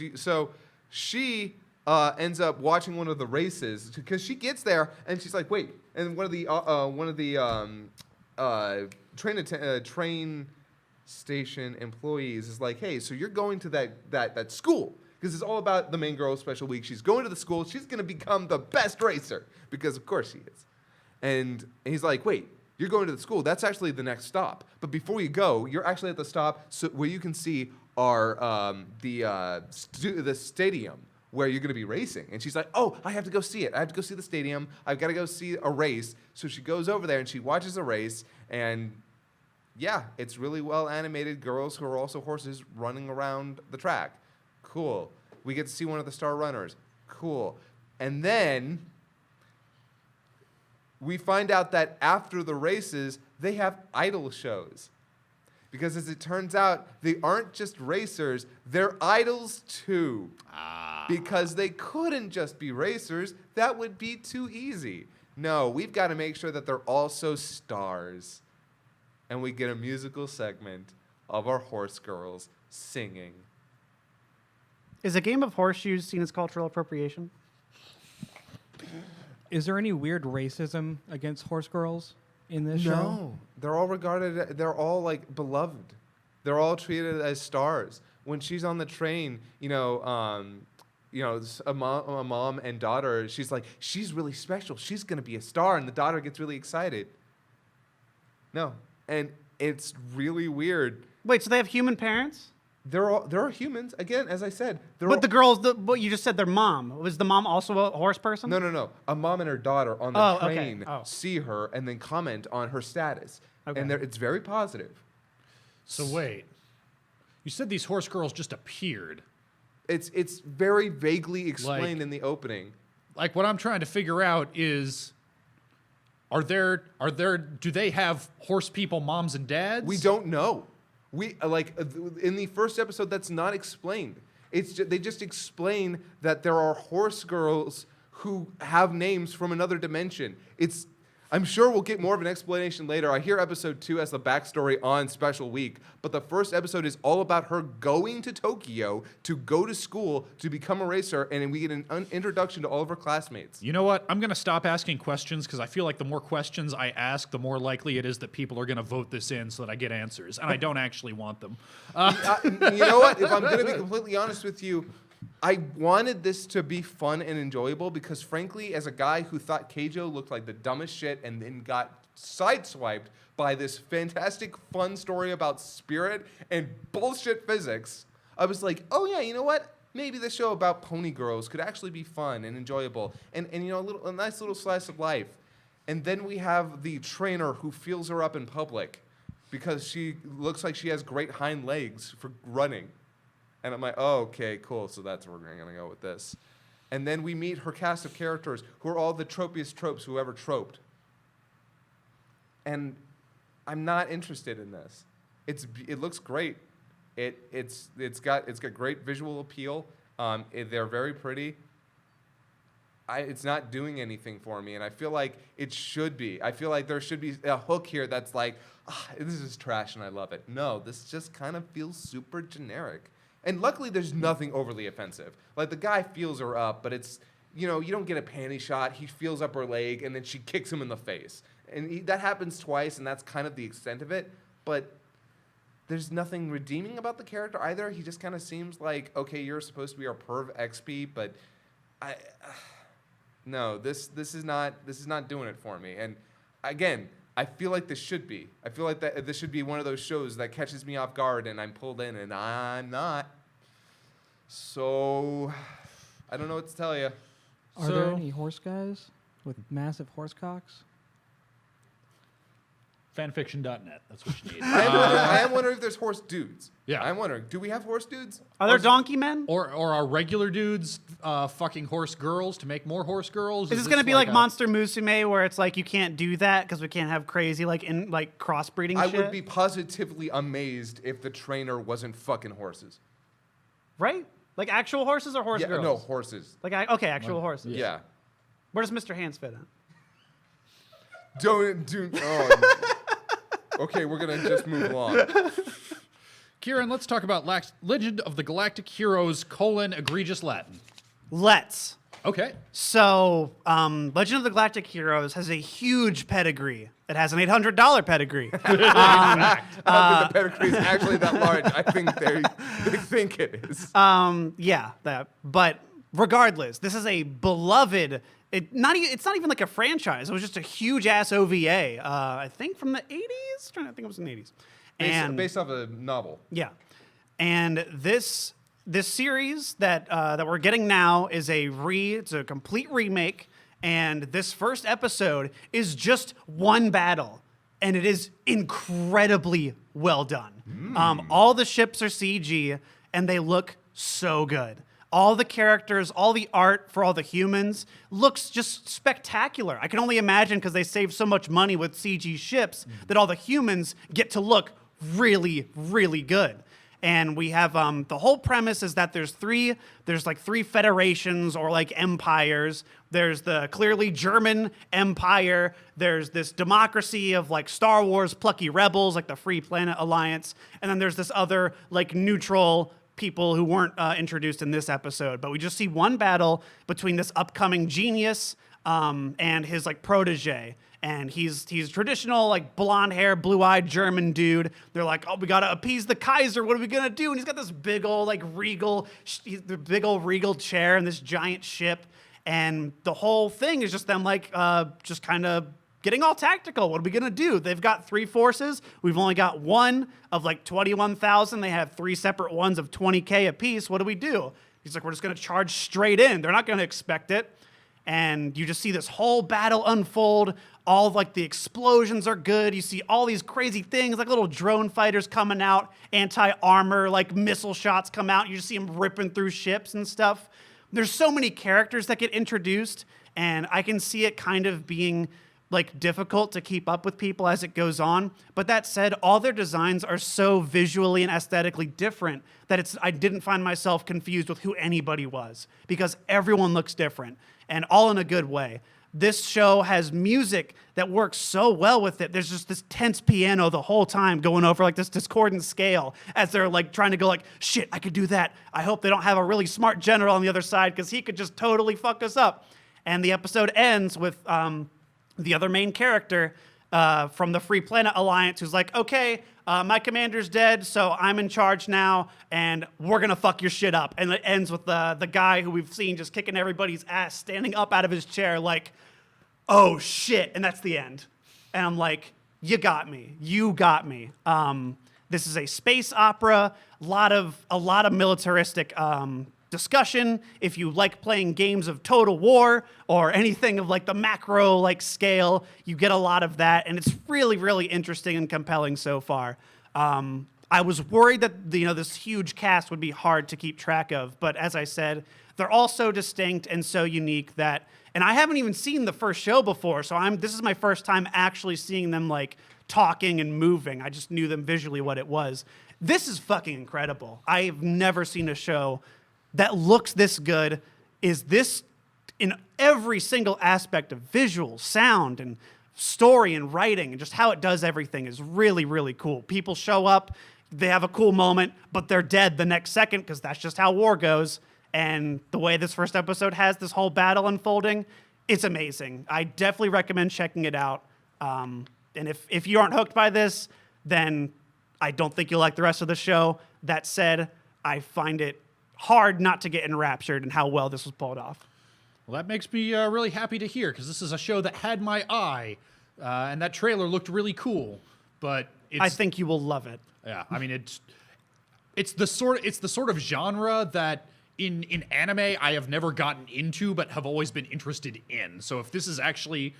she ends up watching one of the races because she gets there and she's like, wait, and one of the train station employees is like, hey, so you're going to that school because it's all about the main girl Special Week. She's going to the school. She's going to become the best racer because of course she is. And he's like, wait, you're going to the school. That's actually the next stop. But before you go, you're actually at the stop where you can see the stadium where you're going to be racing. And she's like, oh, I have to go see it. I have to go see the stadium. I've got to go see a race. So she goes over there and she watches a race. And yeah, it's really well animated girls who are also horses running around the track. Cool. We get to see one of the star runners. Cool. And then we find out that after the races, they have idol shows. Because as it turns out, they aren't just racers, they're idols too. Because they couldn't just be racers, that would be too easy. No, we've got to make sure that they're also stars. And we get a musical segment of our horse girls singing. Is a game of horseshoes seen as cultural appropriation? Is there any weird racism against horse girls in this show? No, they're all like beloved. They're all treated as stars. When she's on the train, a mom and daughter, she's like, she's really special. She's gonna be a star, and the daughter gets really excited. No, and it's really weird. Wait, so they have human parents? They're humans. Again, as I said, But the girls, what you just said, their mom. Was the mom also a horse person? No. A mom and her daughter on the okay. train see her and then comment on her status. Okay. And it's very positive. So wait, you said these horse girls just appeared. It's very vaguely explained in the opening. Like what I'm trying to figure out is, do they have horse people moms and dads? We don't know. In the first episode, that's not explained. They just explain that there are horse girls who have names from another dimension. I'm sure we'll get more of an explanation later. I hear episode 2 as the backstory on Special Week, but the first episode is all about her going to Tokyo to go to school to become a racer, and we get an introduction to all of her classmates. You know what? I'm going to stop asking questions because I feel like the more questions I ask, the more likely it is that people are going to vote this in so that I get answers, and I don't actually want them. You know what? If I'm going to be completely honest with you, I wanted this to be fun and enjoyable because, frankly, as a guy who thought Keijo looked like the dumbest shit and then got sideswiped by this fantastic, fun story about spirit and bullshit physics, I was like, oh yeah, you know what? Maybe this show about pony girls could actually be fun and enjoyable and a nice little slice of life. And then we have the trainer who feels her up in public because she looks like she has great hind legs for running. And I'm like, oh, okay, cool. So that's where we're going to go with this. And then we meet her cast of characters who are all the tropiest tropes who ever troped. And I'm not interested in this. It looks great. It's got great visual appeal. They're very pretty. it's not doing anything for me, and I feel like it should be. I feel like there should be a hook here that's like, this is trash and I love it. No, this just kind of feels super generic. And luckily, there's nothing overly offensive. Like, the guy feels her up, but it's, you don't get a panty shot. He feels up her leg, and then she kicks him in the face. And that happens twice, and that's kind of the extent of it. But there's nothing redeeming about the character either. He just kind of seems like, okay, you're supposed to be our perv XP, but no, this is not doing it for me. And again, I feel like this should be. I feel like that this should be one of those shows that catches me off guard and I'm pulled in, and I'm not. So I don't know what to tell you. Are there any horse guys with massive horse cocks? Fanfiction.net. That's what you need. I am wondering if there's horse dudes. Yeah. I'm wondering, do we have horse dudes? Are there donkey men? Or are regular dudes fucking horse girls to make more horse girls? Is this going to be like Monster Musume, where it's like you can't do that because we can't have crazy crossbreeding I shit? would be positively amazed if the trainer wasn't fucking horses. Right? Like actual horses or horse girls? No, horses. Actual horses. Yeah. Where does Mr. Hands fit in? Don't do. Oh. Okay, we're gonna just move along. Kieran, let's talk about Legend of the Galactic Heroes: Egregious Latin. Let's. Okay. So, Legend of the Galactic Heroes has a huge pedigree. It has an $800 pedigree. I don't think the pedigree is actually that large. I think they think it is. Yeah, that. But regardless, this is a beloved. It's not even like a franchise. It was just a huge ass OVA. I think from the 80s. Trying to think it was in the 80s. And based off a novel. yeah, and this series that we're getting now is it's a complete remake, and this first episode is just one battle, and it is incredibly well done. All the ships are CG, and they look so good. All the characters, all the art for all the humans looks just spectacular. I can only imagine, because they save so much money with CG ships, that all the humans get to look really, really good. And we have the whole premise is that there's three federations or like empires. There's the clearly German Empire. There's this democracy of like Star Wars plucky rebels, like the Free Planet Alliance. And then there's this other like neutral people who weren't introduced in this episode. But we just see one battle between this upcoming genius and his like protege. And he's traditional, like blonde hair, blue-eyed German dude. They're like, oh, we gotta appease the Kaiser. What are we gonna do? And he's got this big old regal chair and this giant ship. And the whole thing is just them just kind of getting all tactical. What are we gonna do? They've got 3 forces. We've only got one of like 21,000. They have 3 separate ones of 20K apiece. What do we do? He's like, we're just gonna charge straight in. They're not gonna expect it. And you just see this whole battle unfold. All of, like the explosions are good. You see all these crazy things, like little drone fighters coming out, anti-armor, like missile shots come out. You just see them ripping through ships and stuff. There's so many characters that get introduced, and I can see it kind of being like difficult to keep up with people as it goes on. But that said, all their designs are so visually and aesthetically different that I didn't find myself confused with who anybody was, because everyone looks different, and all in a good way. This show has music that works so well with it. There's just this tense piano the whole time going over like this discordant scale as they're like trying to go like, shit, I could do that. I hope they don't have a really smart general on the other side because he could just totally fuck us up. And the episode ends with the other main character from the Free Planet Alliance who's like, okay, my commander's dead, so I'm in charge now, and we're gonna fuck your shit up. And it ends with the guy who we've seen just kicking everybody's ass, standing up out of his chair like, oh shit, and that's the end. And I'm like, you got me. This is a space opera, a lot of militaristic discussion. If you like playing games of Total War or anything of like the macro like scale, you get a lot of that, and it's really, really interesting and compelling so far. I was worried that this huge cast would be hard to keep track of, but as I said, they're all so distinct and so unique that, and I haven't even seen the first show before, so this is my first time actually seeing them like talking and moving. I just knew them visually what it was. This is fucking incredible. I've never seen a show that looks this good, is this in every single aspect of visual, sound, and story and writing, and just how it does everything is really, really cool. People show up, they have a cool moment, but they're dead the next second because that's just how war goes. And the way this first episode has this whole battle unfolding, it's amazing. I definitely recommend checking it out. And if you aren't hooked by this, then I don't think you'll like the rest of the show. That said, I find it hard not to get enraptured in how well this was pulled off. Well, that makes me really happy to hear, because this is a show that had my eye, and that trailer looked really cool. But I think you will love it. Yeah, I mean it's the sort of genre that in anime I have never gotten into, but have always been interested in. So if this actually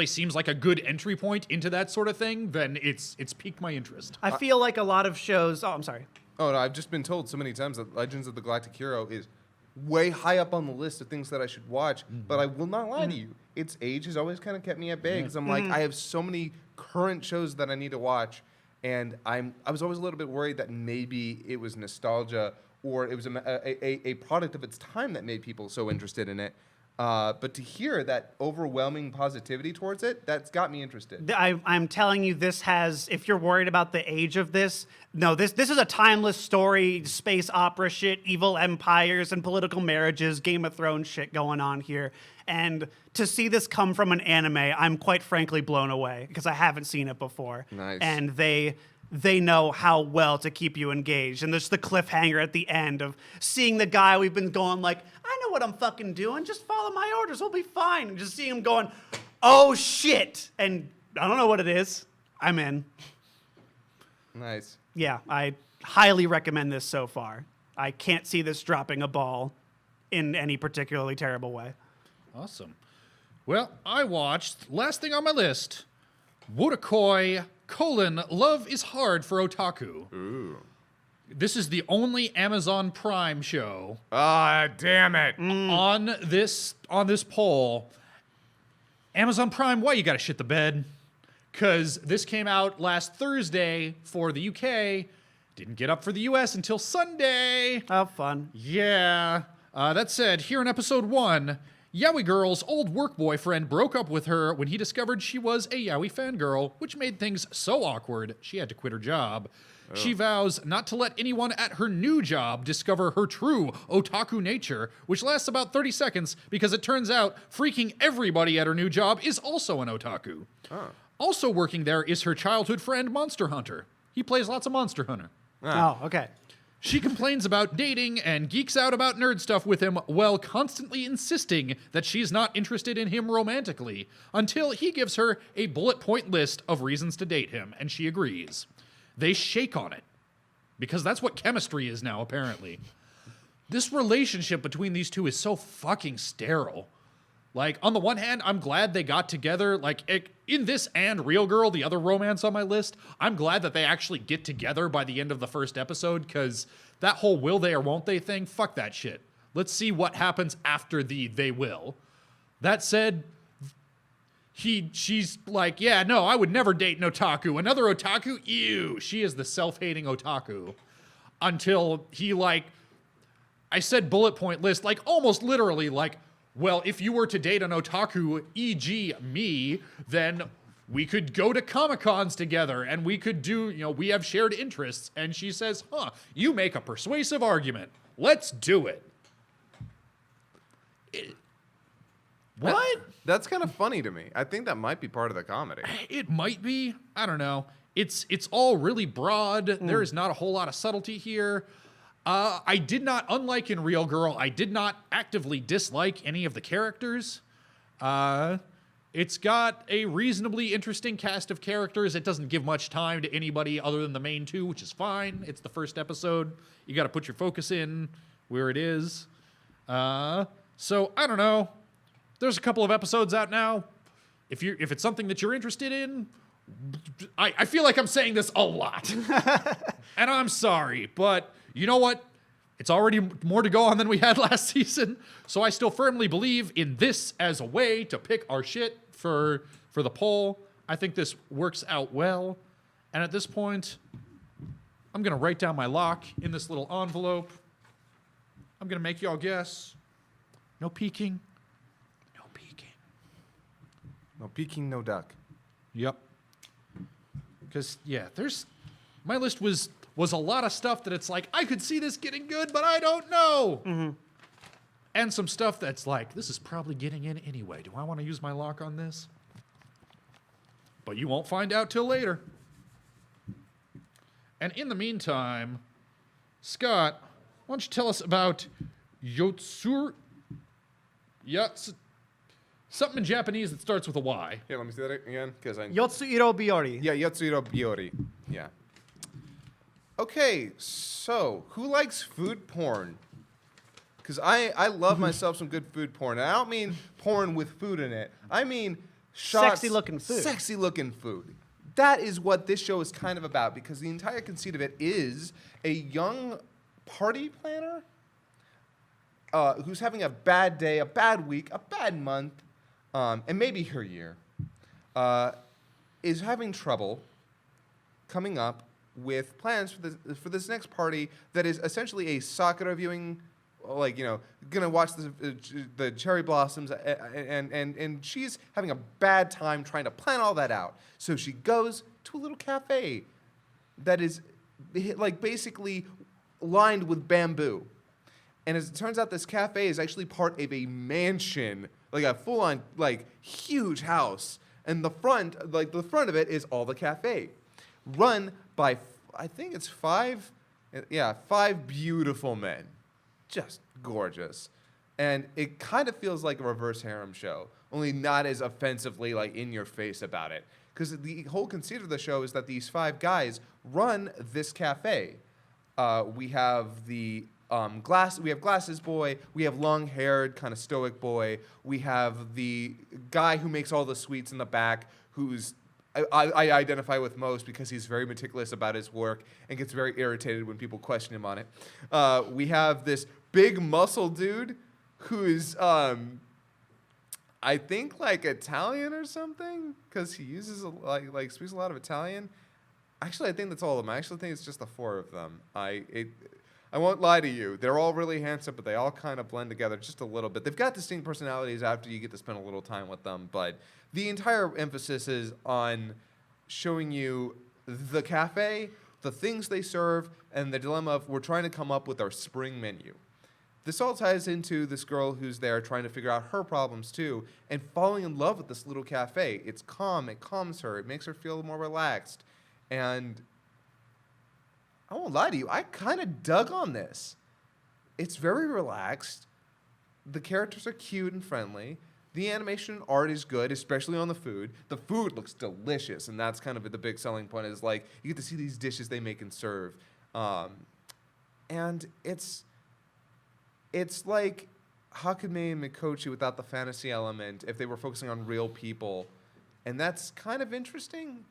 seems like a good entry point into that sort of thing, then it's piqued my interest. I feel like a lot of shows. Oh, I'm sorry. Oh, no, I've just been told so many times that Legends of the Galactic Hero is way high up on the list of things that I should watch, but I will not lie to you. Its age has always kind of kept me at bay, because I'm like, I have so many current shows that I need to watch, and I was always a little bit worried that maybe it was nostalgia or it was a product of its time that made people so interested in it. But to hear that overwhelming positivity towards it, that's got me interested. I'm telling you, this has, if you're worried about the age of this, no, this is a timeless story, space opera shit, evil empires and political marriages, Game of Thrones shit going on here. And to see this come from an anime, I'm quite frankly blown away, because I haven't seen it before. Nice. And they know how well to keep you engaged. And there's the cliffhanger at the end of seeing the guy we've been going like, I know what I'm fucking doing. Just follow my orders. We'll be fine. And just seeing him going, oh, shit. And I don't know what it is. I'm in. Nice. Yeah, I highly recommend this so far. I can't see this dropping a ball in any particularly terrible way. Awesome. Well, I watched, last thing on my list, Wotakoi, Love is Hard for Otaku. Ooh. This is the only Amazon Prime show Ah, damn it. on this poll. Amazon Prime, why you gotta shit the bed? Because this came out last Thursday for the UK, didn't get up for the US until Sunday. Oh, fun. Yeah. That said, here in episode 1, Yaoi Girl's old work boyfriend broke up with her when he discovered she was a Yaoi fangirl, which made things so awkward she had to quit her job. Oh. She vows not to let anyone at her new job discover her true otaku nature, which lasts about 30 seconds because it turns out freaking everybody at her new job is also an otaku. Oh. Also working there is her childhood friend Monster Hunter. He plays lots of Monster Hunter. Oh, okay. She complains about dating and geeks out about nerd stuff with him while constantly insisting that she's not interested in him romantically, until he gives her a bullet point list of reasons to date him, and she agrees. They shake on it, because that's what chemistry is now, apparently. This relationship between these two is so fucking sterile. Like, on the one hand, I'm glad they got together. Like, in this and Real Girl, the other romance on my list, I'm glad that they actually get together by the end of the first episode, because that whole will they or won't they thing, fuck that shit. Let's see what happens after the they will. That said, she's like, yeah, no, I would never date an otaku. Another otaku? Ew. She is the self-hating otaku. Until he, like, I said bullet point list, like, almost literally, like, well, if you were to date an otaku, e.g. me, then we could go to Comic-Cons together and we could do, we have shared interests. And she says, you make a persuasive argument. Let's do it. What? That's kind of funny to me. I think that might be part of the comedy. It might be. I don't know. It's all really broad. There is not a whole lot of subtlety here. I did not, unlike in Real Girl, I did not actively dislike any of the characters. It's got a reasonably interesting cast of characters. It doesn't give much time to anybody other than the main two, which is fine. It's the first episode. You got to put your focus in where it is. So I don't know. There's a couple of episodes out now. If it's something that you're interested in, I feel like I'm saying this a lot. And I'm sorry, but you know what? It's already more to go on than we had last season. So I still firmly believe in this as a way to pick our shit for the poll. I think this works out well. And at this point, I'm going to write down my lock in this little envelope. I'm going to make y'all guess. No peeking. No Peking, no duck. Yep. Because my list was a lot of stuff that it's like I could see this getting good, but I don't know. Mm-hmm. And some stuff that's like this is probably getting in anyway. Do I want to use my lock on this? But you won't find out till later. And in the meantime, Scott, why don't you tell us about Yotsuru? Something in Japanese that starts with a Y. Here, let me see that again. Yosuiro Biyori. Yeah, Yosuiro Biyori. Yeah. Okay, so who likes food porn? Because I love myself some good food porn. And I don't mean porn with food in it. I mean shots. Sexy-looking food. Sexy-looking food. That is what this show is kind of about, because the entire conceit of it is a young party planner who's having a bad day, a bad week, a bad month, and maybe her year, is having trouble coming up with plans for this next party that is essentially a sakura viewing, like, gonna watch the cherry blossoms, and she's having a bad time trying to plan all that out. So she goes to a little cafe that is like basically lined with bamboo. And as it turns out, this cafe is actually part of a mansion, like a full-on, like, huge house. And the front of it is all the cafe, run by, I think it's five beautiful men, just gorgeous. And it kind of feels like a reverse harem show, only not as offensively, like, in your face about it. Because the whole conceit of the show is that these 5 guys run this cafe. We have the we have glasses boy, we have long-haired kind of stoic boy, we have the guy who makes all the sweets in the back, who's I identify with most because he's very meticulous about his work and gets very irritated when people question him on it. We have this big muscle dude who is I think like Italian or something, because he uses like speaks a lot of Italian. Actually, I think that's all of them. I actually think it's just the 4 of them. I won't lie to you. They're all really handsome, but they all kind of blend together just a little bit. They've got distinct personalities after you get to spend a little time with them, but the entire emphasis is on showing you the cafe, the things they serve, and the dilemma of we're trying to come up with our spring menu. This all ties into this girl who's there trying to figure out her problems too, and falling in love with this little cafe. It's calm, it calms her, it makes her feel more relaxed. And I won't lie to you, I kind of dug on this. It's very relaxed. The characters are cute and friendly. The animation and art is good, especially on the food. The food looks delicious, and that's kind of the big selling point is, like, you get to see these dishes they make and serve. And it's like Hakume and Mikochi without the fantasy element if they were focusing on real people. And that's kind of interesting.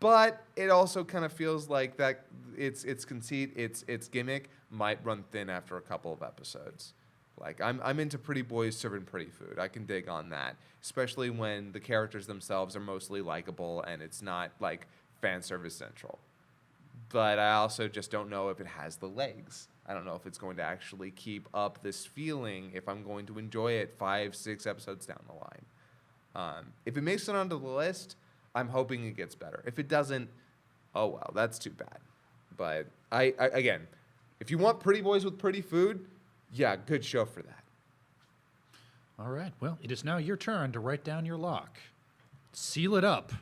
But it also kind of feels like that its conceit, its gimmick might run thin after a couple of episodes. Like, I'm into pretty boys serving pretty food. I can dig on that, especially when the characters themselves are mostly likable and it's not like fan service central. But I also just don't know if it has the legs. I don't know if it's going to actually keep up this feeling if I'm going to enjoy it 5-6 episodes down the line. If it makes it onto the list, I'm hoping it gets better. If it doesn't, oh well, that's too bad. But I again, if you want pretty boys with pretty food, yeah, good show for that. All right. Well, it is now your turn to write down your lock. Seal it up.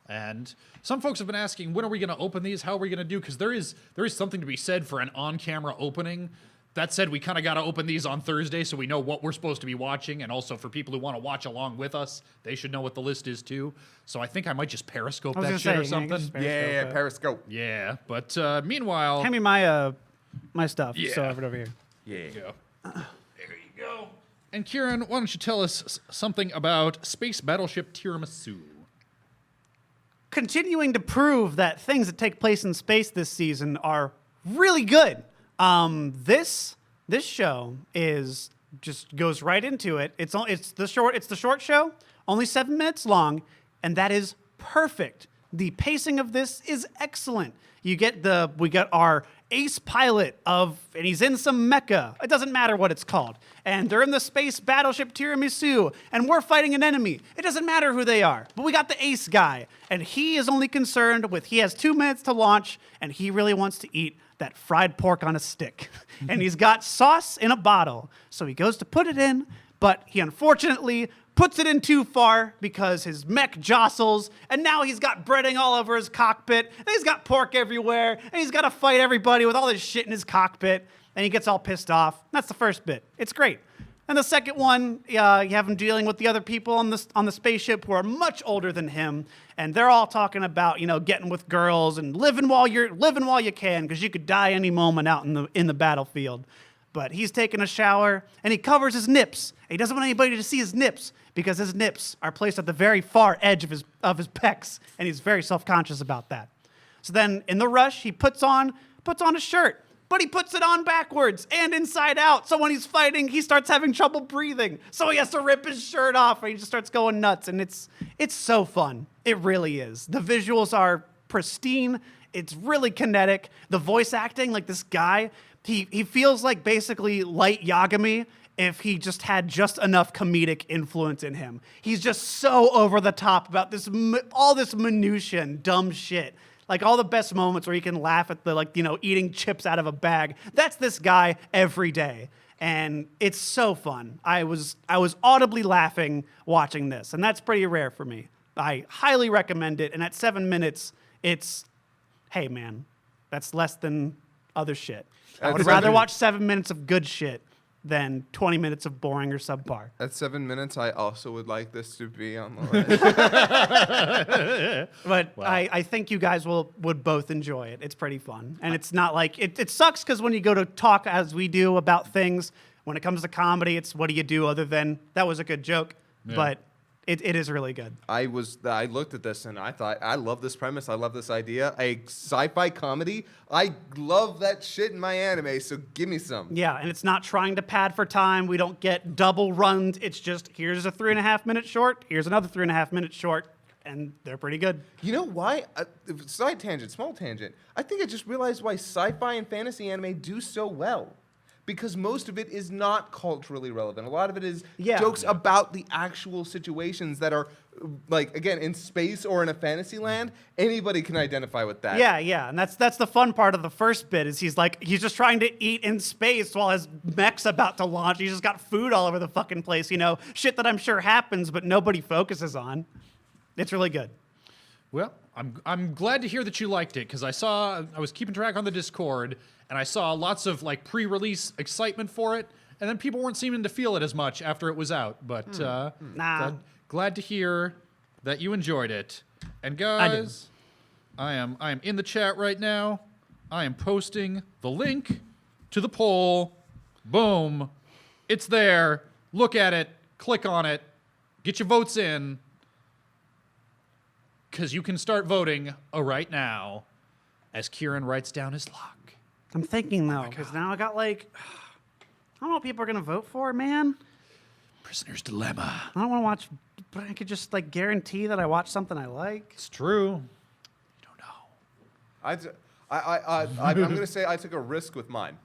And some folks have been asking, when are we going to open these? How are we going to do? Because there is something to be said for an on-camera opening. That said, we kind of got to open these on Thursday so we know what we're supposed to be watching. And also for people who want to watch along with us, they should know what the list is too. So I think I might just Periscope that shit or something. Yeah, Periscope. Yeah, but meanwhile... Hand me my stuff. Yeah. So I have it over here. Yeah. There you go. There you go. And Kieran, why don't you tell us something about Space Battleship Tiramisu? Continuing to prove that things that take place in space this season are really good. This show is just goes right into it. It's the short show, only 7 minutes long, and that is perfect. The pacing of this is excellent. we got our ace pilot and he's in some mecha. It doesn't matter what it's called. And they're in the space battleship Tiramisu, and we're fighting an enemy. It doesn't matter who they are. But we got the ace guy, and he is only concerned with he has 2 minutes to launch, and he really wants to eat that fried pork on a stick. And he's got sauce in a bottle. So he goes to put it in, but he unfortunately puts it in too far because his mech jostles, and now he's got breading all over his cockpit, and he's got pork everywhere, and he's got to fight everybody with all this shit in his cockpit, and he gets all pissed off. That's the first bit. It's great. And the second one, you have him dealing with the other people on the spaceship who are much older than him, and they're all talking about, getting with girls and living while you can, because you could die any moment out in the battlefield. But he's taking a shower, and he covers his nips. He doesn't want anybody to see his nips, because his nips are placed at the very far edge of his pecs, and he's very self-conscious about that. So then, in the rush, he puts on a shirt, but he puts it on backwards and inside out. So when he's fighting, he starts having trouble breathing. So he has to rip his shirt off, and he just starts going nuts. And it's so fun. It really is. The visuals are pristine. It's really kinetic. The voice acting, like this guy, he feels like basically Light Yagami if he just had just enough comedic influence in him. He's just so over the top about all this minutia and dumb shit. Like all the best moments where you can laugh at the eating chips out of a bag. That's this guy every day. And it's so fun. I was audibly laughing watching this, and that's pretty rare for me. I highly recommend it. And at 7 minutes, hey man, that's less than other shit. I would rather watch 7 minutes of good shit than 20 minutes of boring or subpar. At 7 minutes, I also would like this to be on the list. But wow. I think you guys would both enjoy it. It's pretty fun. And it's not like, it sucks because when you go to talk as we do about things, when it comes to comedy, it's what do you do other than, that was a good joke. Yeah. But it is really good. I looked at this and I thought, I love this premise. I love this idea. A sci-fi comedy. I love that shit in my anime, so give me some. Yeah, and it's not trying to pad for time. We don't get double runs. It's just, here's a 3.5 minute short. Here's another 3.5 minute short. And they're pretty good. You know why? Side tangent, small tangent. I think I just realized why sci-fi and fantasy anime do so well. Because most of it is not culturally relevant. A lot of it is jokes about the actual situations that are, like, again, in space or in a fantasy land. Anybody can identify with that. Yeah, and that's the fun part of the first bit is he's just trying to eat in space while his mech's about to launch. He's just got food all over the fucking place, shit that I'm sure happens, but nobody focuses on. It's really good. Well, I'm glad to hear that you liked it, because I was keeping track on the Discord, and I saw lots of pre-release excitement for it, and then people weren't seeming to feel it as much after it was out. But glad to hear that you enjoyed it. And guys, I am in the chat right now. I am posting the link to the poll. Boom. It's there. Look at it. Click on it. Get your votes in. Because you can start voting right now as Kieran writes down his lock. I'm thinking, though, because now I got, I don't know what people are going to vote for, man. Prisoner's Dilemma. I don't want to watch, but I could just, guarantee that I watch something I like. It's true. You don't know. I'm going to say I took a risk with mine.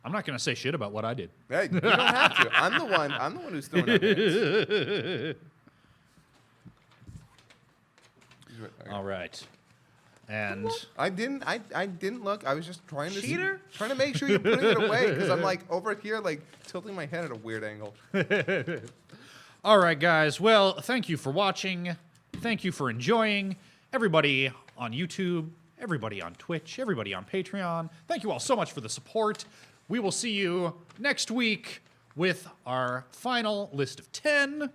I'm not going to say shit about what I did. Hey, you don't have to. I'm the one who's throwing up hands. All right. And I didn't look. I was just trying to make sure you're putting it away because I'm over here tilting my head at a weird angle. All right, guys. Well, thank you for watching. Thank you for enjoying. Everybody on YouTube, everybody on Twitch, everybody on Patreon. Thank you all so much for the support. We will see you next week with our final list of 10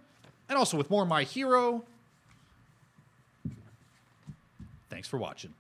and also with more My Hero. Thanks for watching.